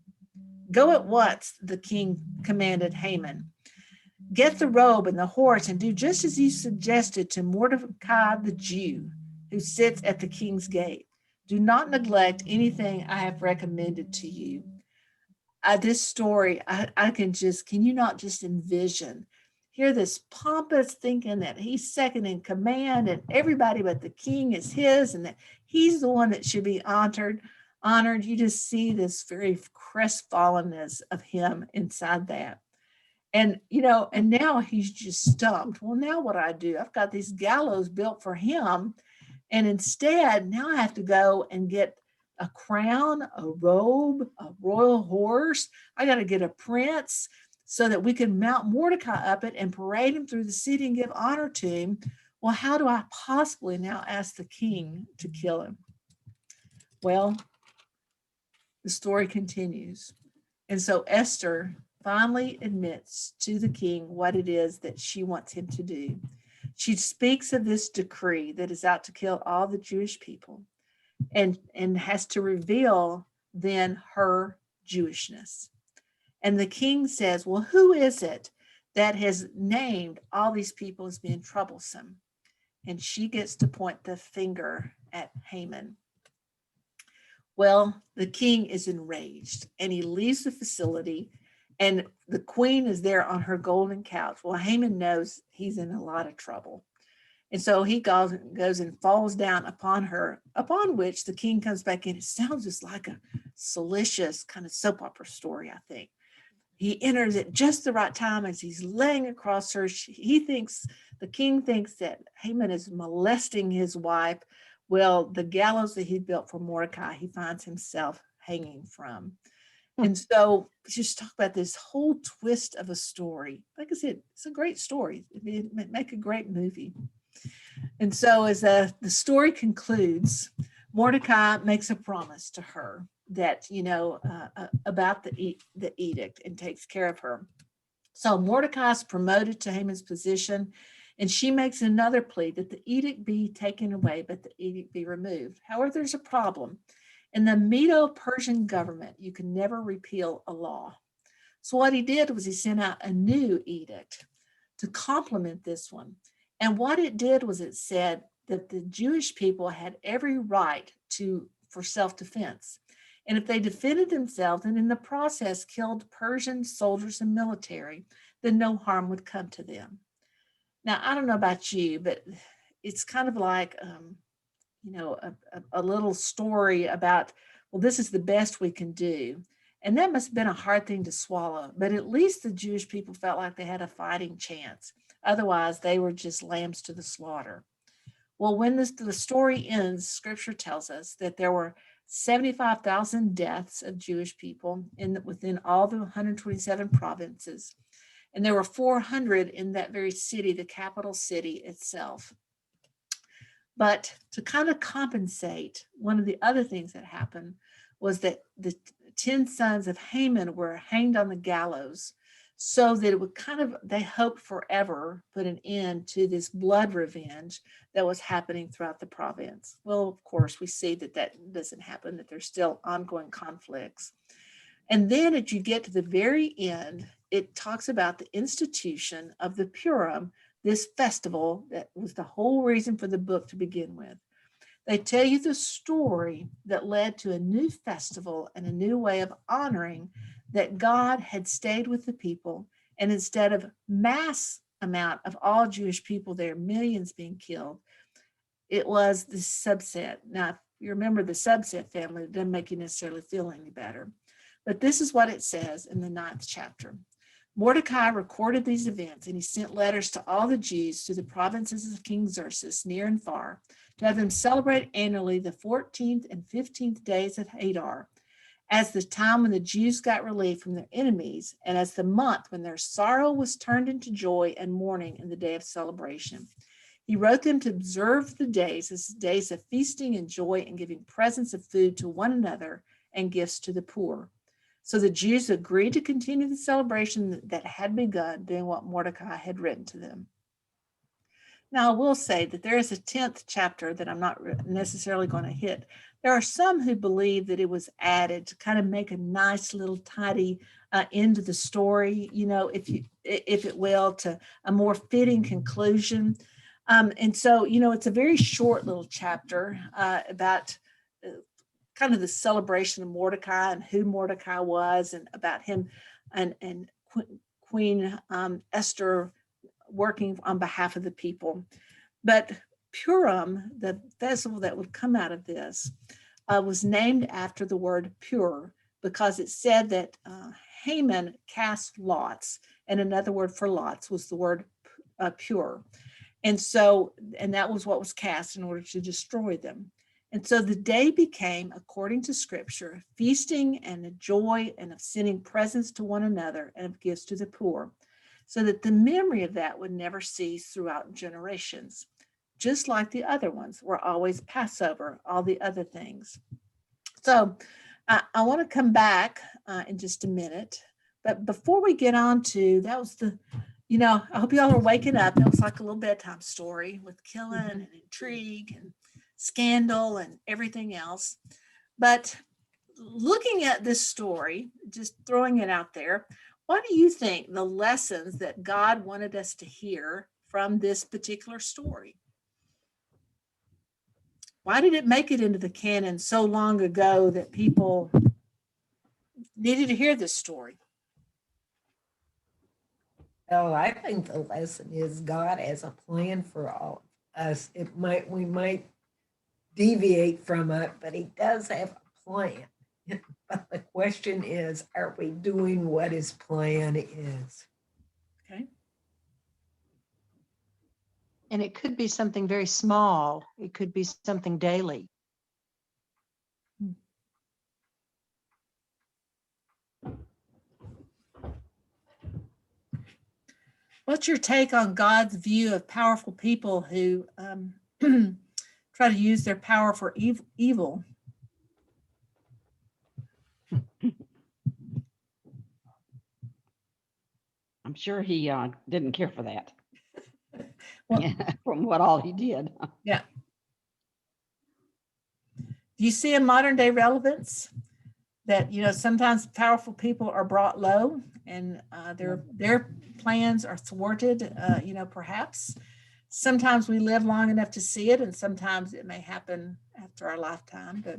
Go at once, the king commanded Haman. Get the robe and the horse and do just as you suggested to Mordecai the Jew, who sits at the king's gate. Do not neglect anything I have recommended to you. This story, can you not just envision, hear this pompous thinking that he's second in command and everybody but the king is his and that he's the one that should be honored. You just see this very crestfallenness of him inside that. And, and now he's just stumped. Well, now what I do? I've got these gallows built for him. And instead, now I have to go and get a crown, a robe, a royal horse. I got to get a prince so that we can mount Mordecai up it and parade him through the city and give honor to him. Well, how do I possibly now ask the king to kill him? Well, the story continues. And so Esther finally admits to the king what it is that she wants him to do. She speaks of this decree that is out to kill all the Jewish people and has to reveal then her Jewishness. And the king says, well, who is it that has named all these people as being troublesome? And she gets to point the finger at Haman. Well, the king is enraged and he leaves the facility and the queen is there on her golden couch. Well, Haman knows he's in a lot of trouble. And so he goes and falls down upon her, upon which the king comes back in. It sounds just like a salacious kind of soap opera story, I think. He enters at just the right time as he's laying across her. The king thinks that Haman is molesting his wife. Well, the gallows that he built for Mordecai, he finds himself hanging from. And so just talk about this whole twist of a story. Like I said, it's a great story. It'd make a great movie. And so as the story concludes, Mordecai makes a promise to her that, about the edict and takes care of her. So Mordecai is promoted to Haman's position, and she makes another plea that the edict be taken away, but the edict be removed. However, there's a problem. In the Medo-Persian government, you can never repeal a law. So what he did was he sent out a new edict to complement this one. And what it did was it said that the Jewish people had every right for self-defense. And if they defended themselves and in the process killed Persian soldiers and military, then no harm would come to them. Now, I don't know about you, but it's kind of like, a little story about, well, this is the best we can do. And that must have been a hard thing to swallow. But at least the Jewish people felt like they had a fighting chance. Otherwise, they were just lambs to the slaughter. Well, when the story ends, scripture tells us that there were 75,000 deaths of Jewish people within all the 127 provinces. And there were 400 in that very city, the capital city itself. But to kind of compensate, one of the other things that happened was that the 10 sons of Haman were hanged on the gallows so that it would they hoped forever put an end to this blood revenge that was happening throughout the province. Well, of course, we see that doesn't happen, that there's still ongoing conflicts. And then as you get to the very end, it talks about the institution of the Purim, this festival that was the whole reason for the book to begin with. They tell you the story that led to a new festival and a new way of honoring that God had stayed with the people. And instead of mass amount of all Jewish people there, millions being killed, it was the subset. Now, if you remember the subset family, it doesn't make you necessarily feel any better. But this is what it says in the 9th chapter. Mordecai recorded these events, and he sent letters to all the Jews through the provinces of King Xerxes, near and far, to have them celebrate annually the 14th and 15th days of Hadar, as the time when the Jews got relief from their enemies, and as the month when their sorrow was turned into joy and mourning in the day of celebration. He wrote them to observe the days as days of feasting and joy and giving presents of food to one another and gifts to the poor. So the Jews agreed to continue the celebration that had begun, doing what Mordecai had written to them. Now, I will say that there is a 10th chapter that I'm not necessarily going to hit. There are some who believe that it was added to kind of make a nice little tidy end to the story, if it will, to a more fitting conclusion. And so, it's a very short little chapter about kind of the celebration of Mordecai and who Mordecai was, and about him and Queen Esther working on behalf of the people. But Purim, the festival that would come out of this, was named after the word pure, because it said that Haman cast lots, and another word for lots was the word pure. And that was what was cast in order to destroy them. And so the day became, according to scripture, feasting and a joy and of sending presents to one another and of gifts to the poor, so that the memory of that would never cease throughout generations, just like the other ones were always Passover, all the other things. So I want to come back in just a minute. But before we get on to, that was I hope y'all are waking up. That was like a little bedtime story with killing and intrigue and scandal and everything else. But looking at this story, just throwing it out there, what do you think the lessons that God wanted us to hear from this particular story? Why did it make it into the canon so long ago that people needed to hear this story? Oh, I think the lesson is God has a plan for all of us. We might deviate from it, but he does have a plan. But the question is, are we doing what his plan is? Okay. And it could be something very small. It could be something daily. What's your take on God's view of powerful people who try to use their power for evil? I'm sure he didn't care for that. Well, from what all he did. Yeah. Do you see a modern day relevance that, sometimes powerful people are brought low and their plans are thwarted, perhaps? sometimes we live long enough to see it, and sometimes it may happen after our lifetime. But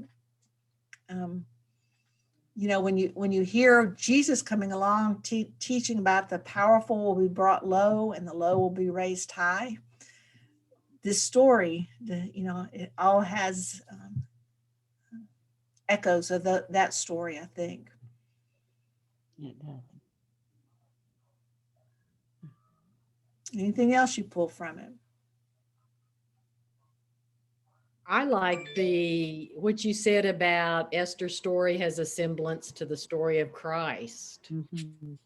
when you hear Jesus coming along teaching about the powerful will be brought low and the low will be raised high, this story, it all has echoes of that story, I think. It does. Anything else you pull from it? I like what you said about Esther's story has a semblance to the story of Christ. Mhm.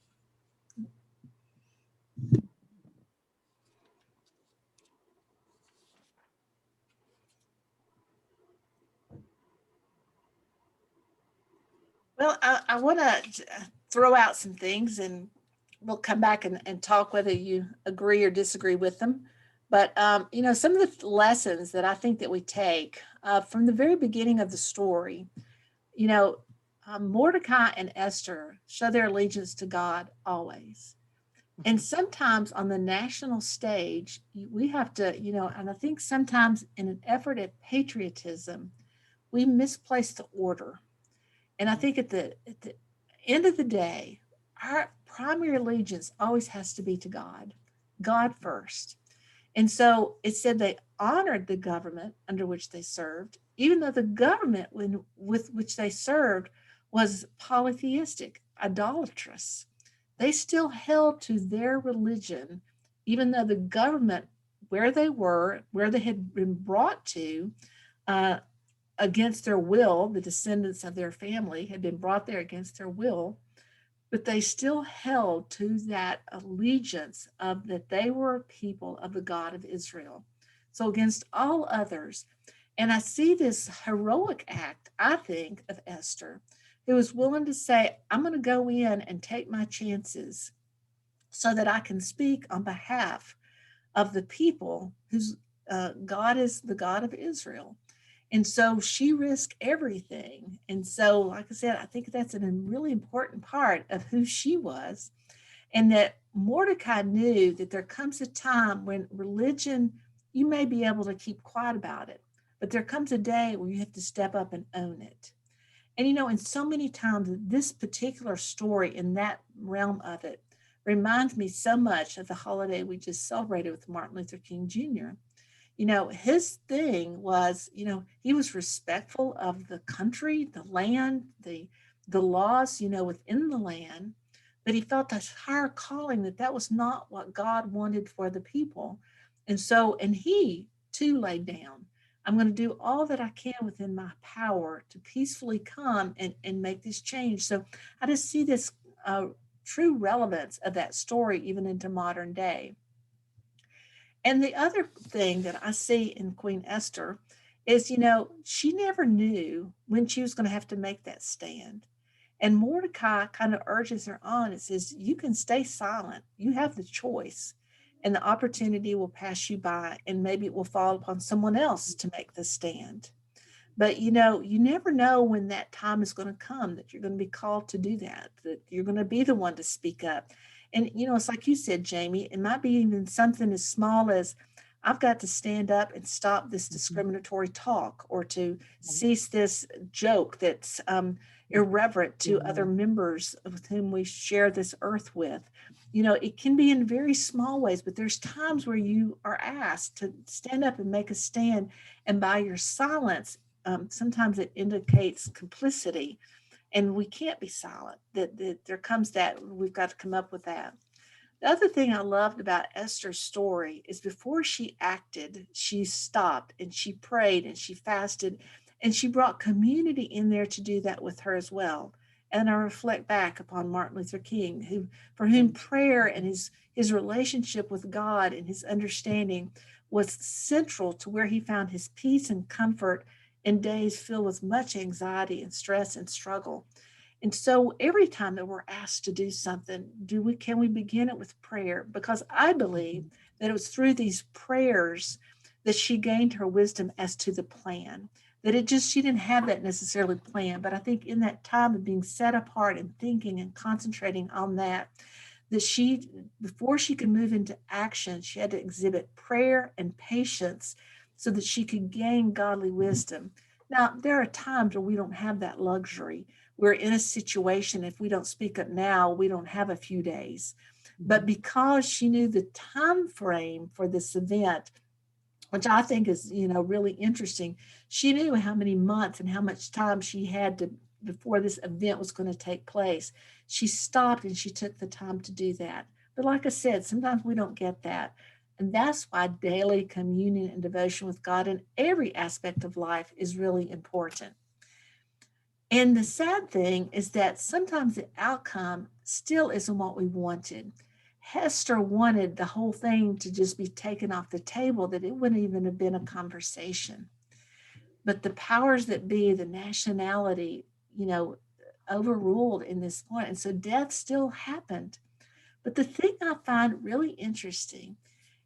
Well, I want to throw out some things, and we'll come back and talk whether you agree or disagree with them. But some of the lessons that I think that we take from the very beginning of the story, Mordecai and Esther show their allegiance to God always. And sometimes on the national stage, we have to, and I think sometimes in an effort at patriotism, we misplace the order. And I think at the end of the day, our primary allegiance always has to be to God, God first. And so it said they honored the government under which they served, even though the government with which they served was polytheistic, idolatrous. They still held to their religion, even though the government, where they were, where they had been brought to, against their will, the descendants of their family had been brought there against their will, but they still held to that allegiance of that they were a people of the God of Israel. So against all others. And I see this heroic act, I think, of Esther, who was willing to say, I'm going to go in and take my chances so that I can speak on behalf of the people whose God is the God of Israel. And so she risked everything. And so, like I said, I think that's a really important part of who she was. And that Mordecai knew that there comes a time when religion, you may be able to keep quiet about it, but there comes a day where you have to step up and own it. And, in so many times, this particular story in that realm of it reminds me so much of the holiday we just celebrated with Martin Luther King Jr. His thing was, he was respectful of the country, the land, the laws, within the land, but he felt a higher calling that was not what God wanted for the people. And he too laid down, I'm going to do all that I can within my power to peacefully come and make this change. So I just see this true relevance of that story even into modern day. And the other thing that I see in Queen Esther is, she never knew when she was going to have to make that stand. And Mordecai kind of urges her on. It says, you can stay silent. You have the choice. And the opportunity will pass you by, and maybe it will fall upon someone else to make the stand. But, you never know when that time is going to come that you're going to be called to do that you're going to be the one to speak up. And, it's like you said, Jamie, it might be even something as small as I've got to stand up and stop this discriminatory talk, or to cease this joke that's irreverent to other members with whom we share this earth with. It can be in very small ways, but there's times where you are asked to stand up and make a stand. And by your silence, sometimes it indicates complicity. And we can't be silent. That there comes that we've got to come up with that. The other thing I loved about Esther's story is before she acted, she stopped and she prayed and she fasted, and she brought community in there to do that with her as well. And I reflect back upon Martin Luther King, for whom prayer and his relationship with God and his understanding was central to where he found his peace and comfort in days filled with much anxiety and stress and struggle. And so every time that we're asked to do something, can we begin it with prayer? Because I believe that it was through these prayers that she gained her wisdom as to the plan. That she didn't have that necessarily planned, but I think in that time of being set apart and thinking and concentrating on that that before she could move into action, she had to exhibit prayer and patience so that she could gain godly wisdom. Now, there are times where we don't have that luxury. We're in a situation, if we don't speak up now, we don't have a few days. But because she knew the time frame for this event, which I think is, really interesting, she knew how many months and how much time she had to before this event was going to take place. She stopped and she took the time to do that. But like I said, sometimes we don't get that. And that's why daily communion and devotion with God in every aspect of life is really important. And the sad thing is that sometimes the outcome still isn't what we wanted. Hester wanted the whole thing to just be taken off the table, that it wouldn't even have been a conversation. But the powers that be, the nationality, overruled in this point. And so death still happened. But the thing I find really interesting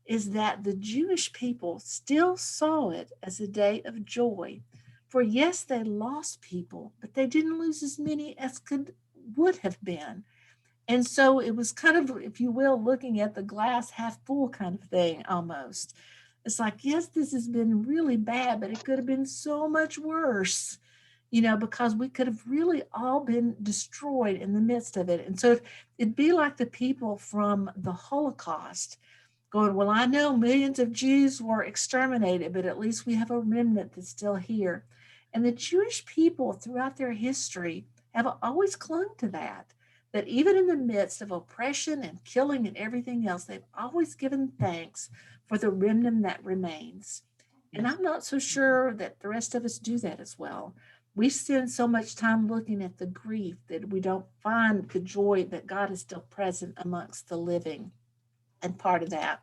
is that the Jewish people still saw it as a day of joy. For yes, they lost people, but they didn't lose as many as would have been. And so it was kind of, if you will, looking at the glass half full kind of thing almost. It's like, yes, this has been really bad, but it could have been so much worse, because we could have really all been destroyed in the midst of it. And so it'd be like the people from the Holocaust going, well, I know millions of Jews were exterminated, but at least we have a remnant that's still here. And the Jewish people throughout their history have always clung to that even in the midst of oppression and killing and everything else, they've always given thanks for the remnant that remains. And I'm not so sure that the rest of us do that as well. We spend so much time looking at the grief that we don't find the joy that God is still present amongst the living and part of that.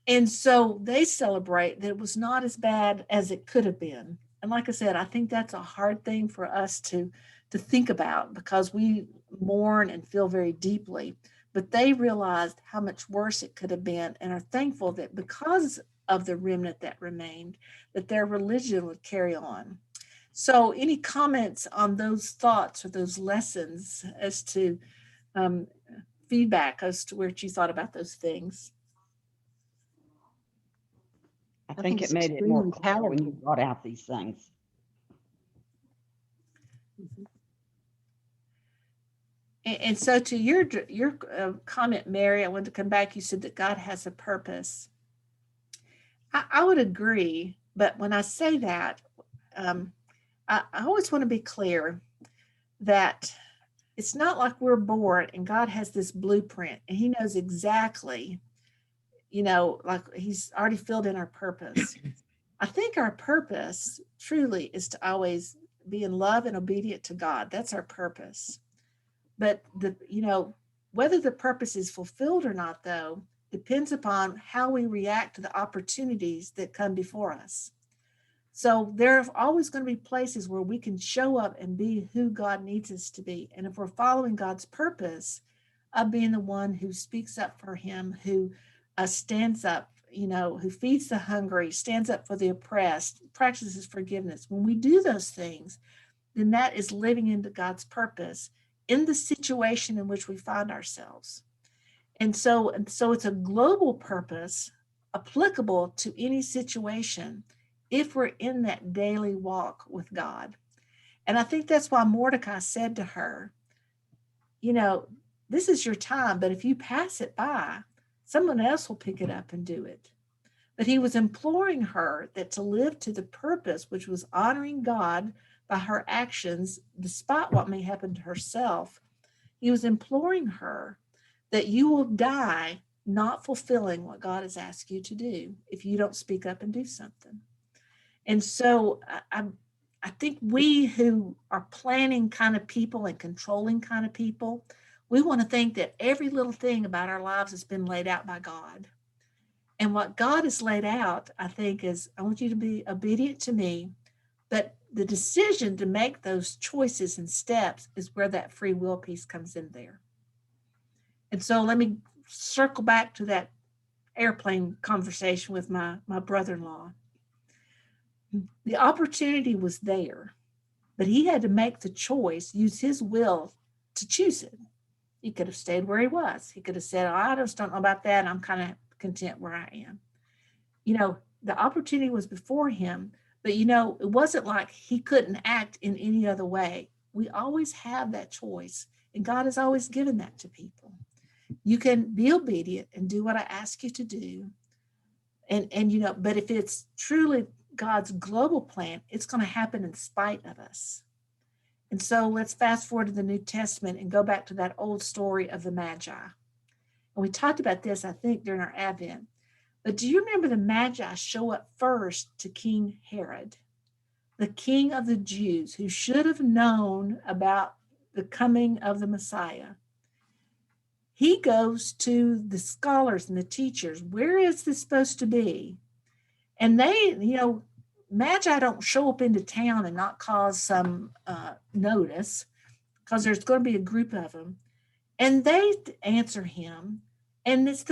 And so they celebrate that it was not as bad as it could have been. And like I said, I think that's a hard thing for us to think about because we mourn and feel very deeply. But they realized how much worse it could have been and are thankful that because of the remnant that remained, that their religion would carry on. So any comments on those thoughts or those lessons as to feedback as to what you thought about those things? I think think it it's made it more extremely clear when you powerful. brought out these things. And so to your comment, Mary, I want to come back. You said that God has a purpose. I would agree, but when I say that, I always want to be clear that it's not like we're born and God has this blueprint and he knows exactly, like he's already filled in our purpose. I think our purpose truly is to always be in love and obedient to God. That's our purpose. But whether the purpose is fulfilled or not, though, depends upon how we react to the opportunities that come before us. So there are always going to be places where we can show up and be who God needs us to be. And if we're following God's purpose of being the one who speaks up for him, who stands up, who feeds the hungry, stands up for the oppressed, practices forgiveness, when we do those things, then that is living into God's purpose in the situation in which we find ourselves. And so it's a global purpose applicable to any situation if we're in that daily walk with God. And I think that's why Mordecai said to her, this is your time, but if you pass it by, someone else will pick it up and do it. But he was imploring her that to live to the purpose, which was honoring God by her actions, despite what may happen to herself, he was imploring her that you will die not fulfilling what God has asked you to do if you don't speak up and do something. And so I think we who are planning kind of people and controlling kind of people, we want to think that every little thing about our lives has been laid out by God. And what God has laid out, I think, is I want you to be obedient to me, but the decision to make those choices and steps is where that free will piece comes in there. And so let me circle back to that airplane conversation with my brother-in-law. The opportunity was there, but he had to make the choice, use his will to choose it. He could have stayed where he was. He could have said, oh, I just don't know about that. I'm kind of content where I am. The opportunity was before him, but it wasn't like he couldn't act in any other way. We always have that choice, and God has always given that to people. You can be obedient and do what I ask you to do. But if it's truly God's global plan, it's going to happen in spite of us. And so let's fast forward to the New Testament and go back to that old story of the Magi. And we talked about this, I think, during our Advent. But do you remember the Magi show up first to King Herod, the king of the Jews, who should have known about the coming of the Messiah? He goes to the scholars and the teachers. Where is this supposed to be? And they, Magi don't show up into town and not cause some notice, because there's going to be a group of them. And they answer him. And it's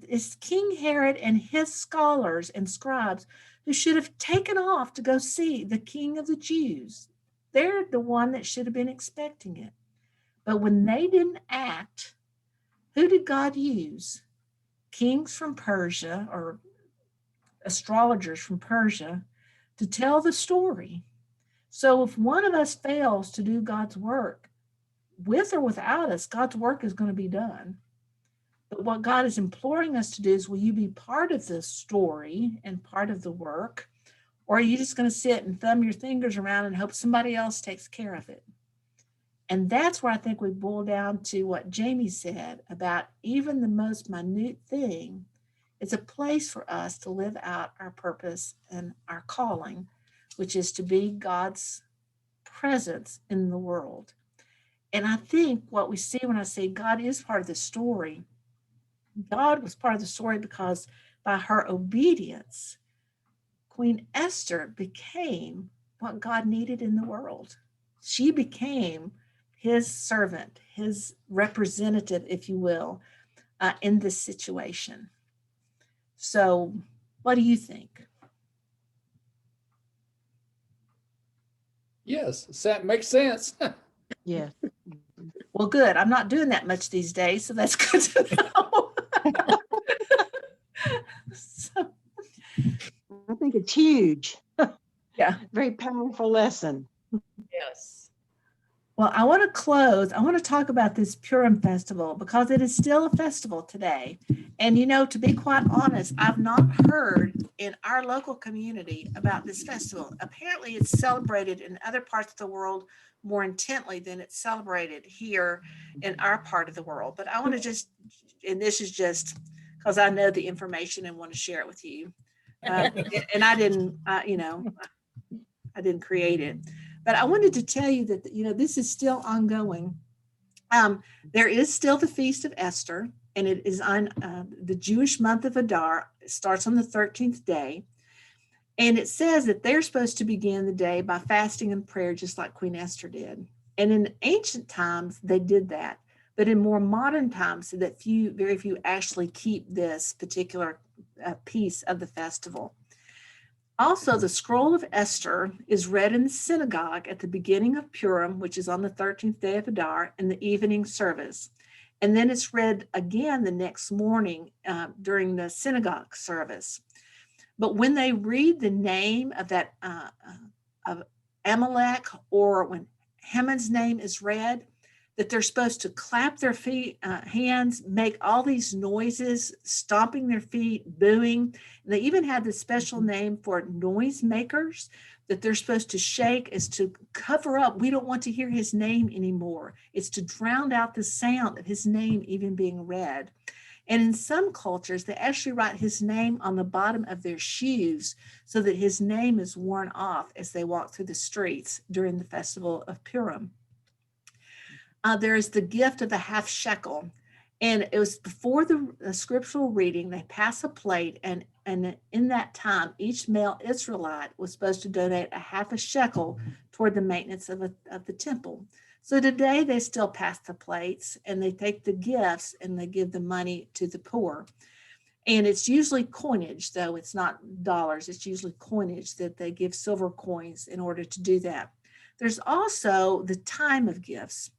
it's King Herod and his scholars and scribes who should have taken off to go see the king of the Jews. They're the one that should have been expecting it. But when they didn't act, who did God use? Kings from Persia, or astrologers from Persia, to tell the story. So if one of us fails to do God's work, with or without us, God's work is going to be done. But what God is imploring us to do is, will you be part of the story and part of the work? Or are you just going to sit and thumb your fingers around and hope somebody else takes care of it? And that's where I think we boil down to what Jamie said about even the most minute thing. It's a place for us to live out our purpose and our calling, which is to be God's presence in the world. And I think what we see when I say God is part of the story, God was part of the story because by her obedience, Queen Esther became what God needed in the world. She became his servant, his representative, if you will, in this situation. So what do you think? Yes, that makes sense. Yeah. Well, good. I'm not doing that much these days, so that's good to know. So, I think it's huge. yeah. Very powerful lesson. Yes. Well, I want to close. I want to talk about this Purim festival because it is still a festival today. And, to be quite honest, I've not heard in our local community about this festival. Apparently, it's celebrated in other parts of the world more intently than it's celebrated here in our part of the world. But I want to and this is just because I know the information and want to share it with you. And I didn't, I didn't create it. But I wanted to tell you that, this is still ongoing. There is still the Feast of Esther, and it is on the Jewish month of Adar. It starts on the 13th day. And it says that they're supposed to begin the day by fasting and prayer, just like Queen Esther did. And in ancient times, they did that. But in more modern times, very few actually keep this particular piece of the festival. Also, the scroll of Esther is read in the synagogue at the beginning of Purim, which is on the 13th day of Adar, in the evening service. And then it's read again the next morning during the synagogue service. But when they read the name of that of Amalek, or when Haman's name is read, that they're supposed to clap their feet, hands, make all these noises, stomping their feet, booing. And they even have this special name for noise makers that they're supposed to shake as to cover up. We don't want to hear his name anymore. It's to drown out the sound of his name even being read. And in some cultures, they actually write his name on the bottom of their shoes so that his name is worn off as they walk through the streets during the festival of Purim. There is the gift of the half shekel. And it was before the scriptural reading, they pass a plate, and in that time, each male Israelite was supposed to donate a half a shekel toward the maintenance of the temple. So today they still pass the plates, and they take the gifts and they give the money to the poor. And it's usually coinage, though it's not dollars, it's usually coinage that they give, silver coins, in order to do that. There's also the time of gifts.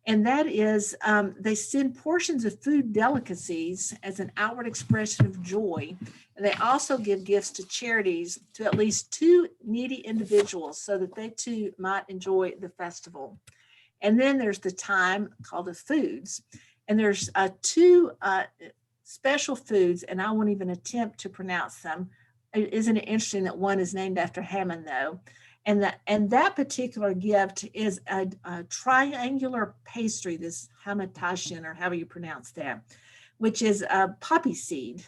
And that is, they send portions of food delicacies as an outward expression of joy. And they also give gifts to charities to at least 2 needy individuals so that they too might enjoy the festival. And then there's the time called the foods. And there's 2 special foods, and I won't even attempt to pronounce them. Isn't it interesting that one is named after Haman, though? And that particular gift is a triangular pastry, this Hamatashin, or however you pronounce that, which is a poppy seed,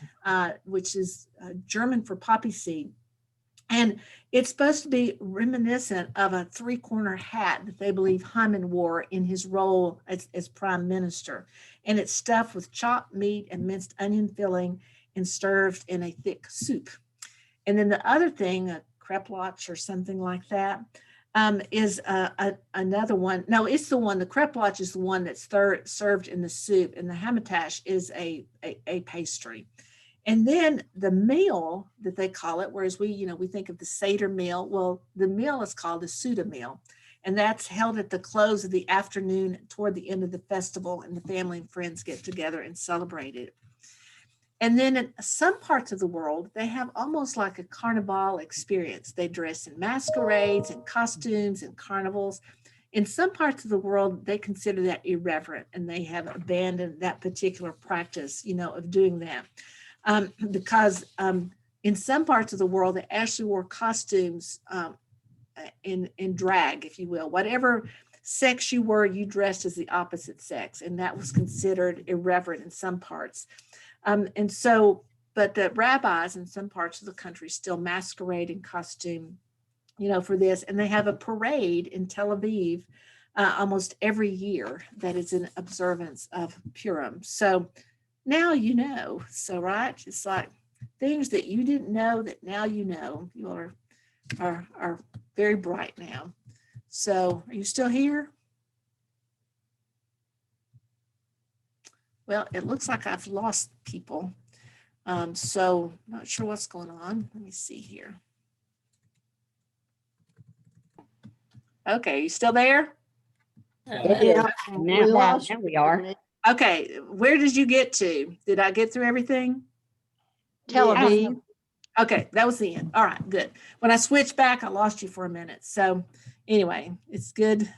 which is German for poppy seed. And it's supposed to be reminiscent of a 3-corner hat that they believe Haman wore in his role as prime minister. And it's stuffed with chopped meat and minced onion filling and served in a thick soup. And then the other thing, a kreplach or something like that, is another one. No, it's the one, the kreplach is the one that's served in the soup, and the hamatash is a pastry. And then the meal that they call it, whereas we think of the Seder meal, well, the meal is called the Suda meal. And that's held at the close of the afternoon toward the end of the festival, and the family and friends get together and celebrate it. And then in some parts of the world, they have almost like a carnival experience. They dress in masquerades and costumes and carnivals. In some parts of the world, they consider that irreverent, and they have abandoned that particular practice, of doing that. Because in some parts of the world, they actually wore costumes in drag, if you will. Whatever sex you were, you dressed as the opposite sex, and that was considered irreverent in some parts. But the rabbis in some parts of the country still masquerade in costume, for this. And they have a parade in Tel Aviv almost every year that is in observance of Purim. So now you know. So, right? It's like things that you didn't know that now you know. You are very bright now. So are you still here? Well, it looks like I've lost people. So not sure what's going on. Let me see here. Okay, you still there? Yeah, now we are. Okay, where did you get to? Did I get through everything? Tel Yeah. Aviv. Okay, that was the end. All right, good. When I switched back, I lost you for a minute. So anyway, it's good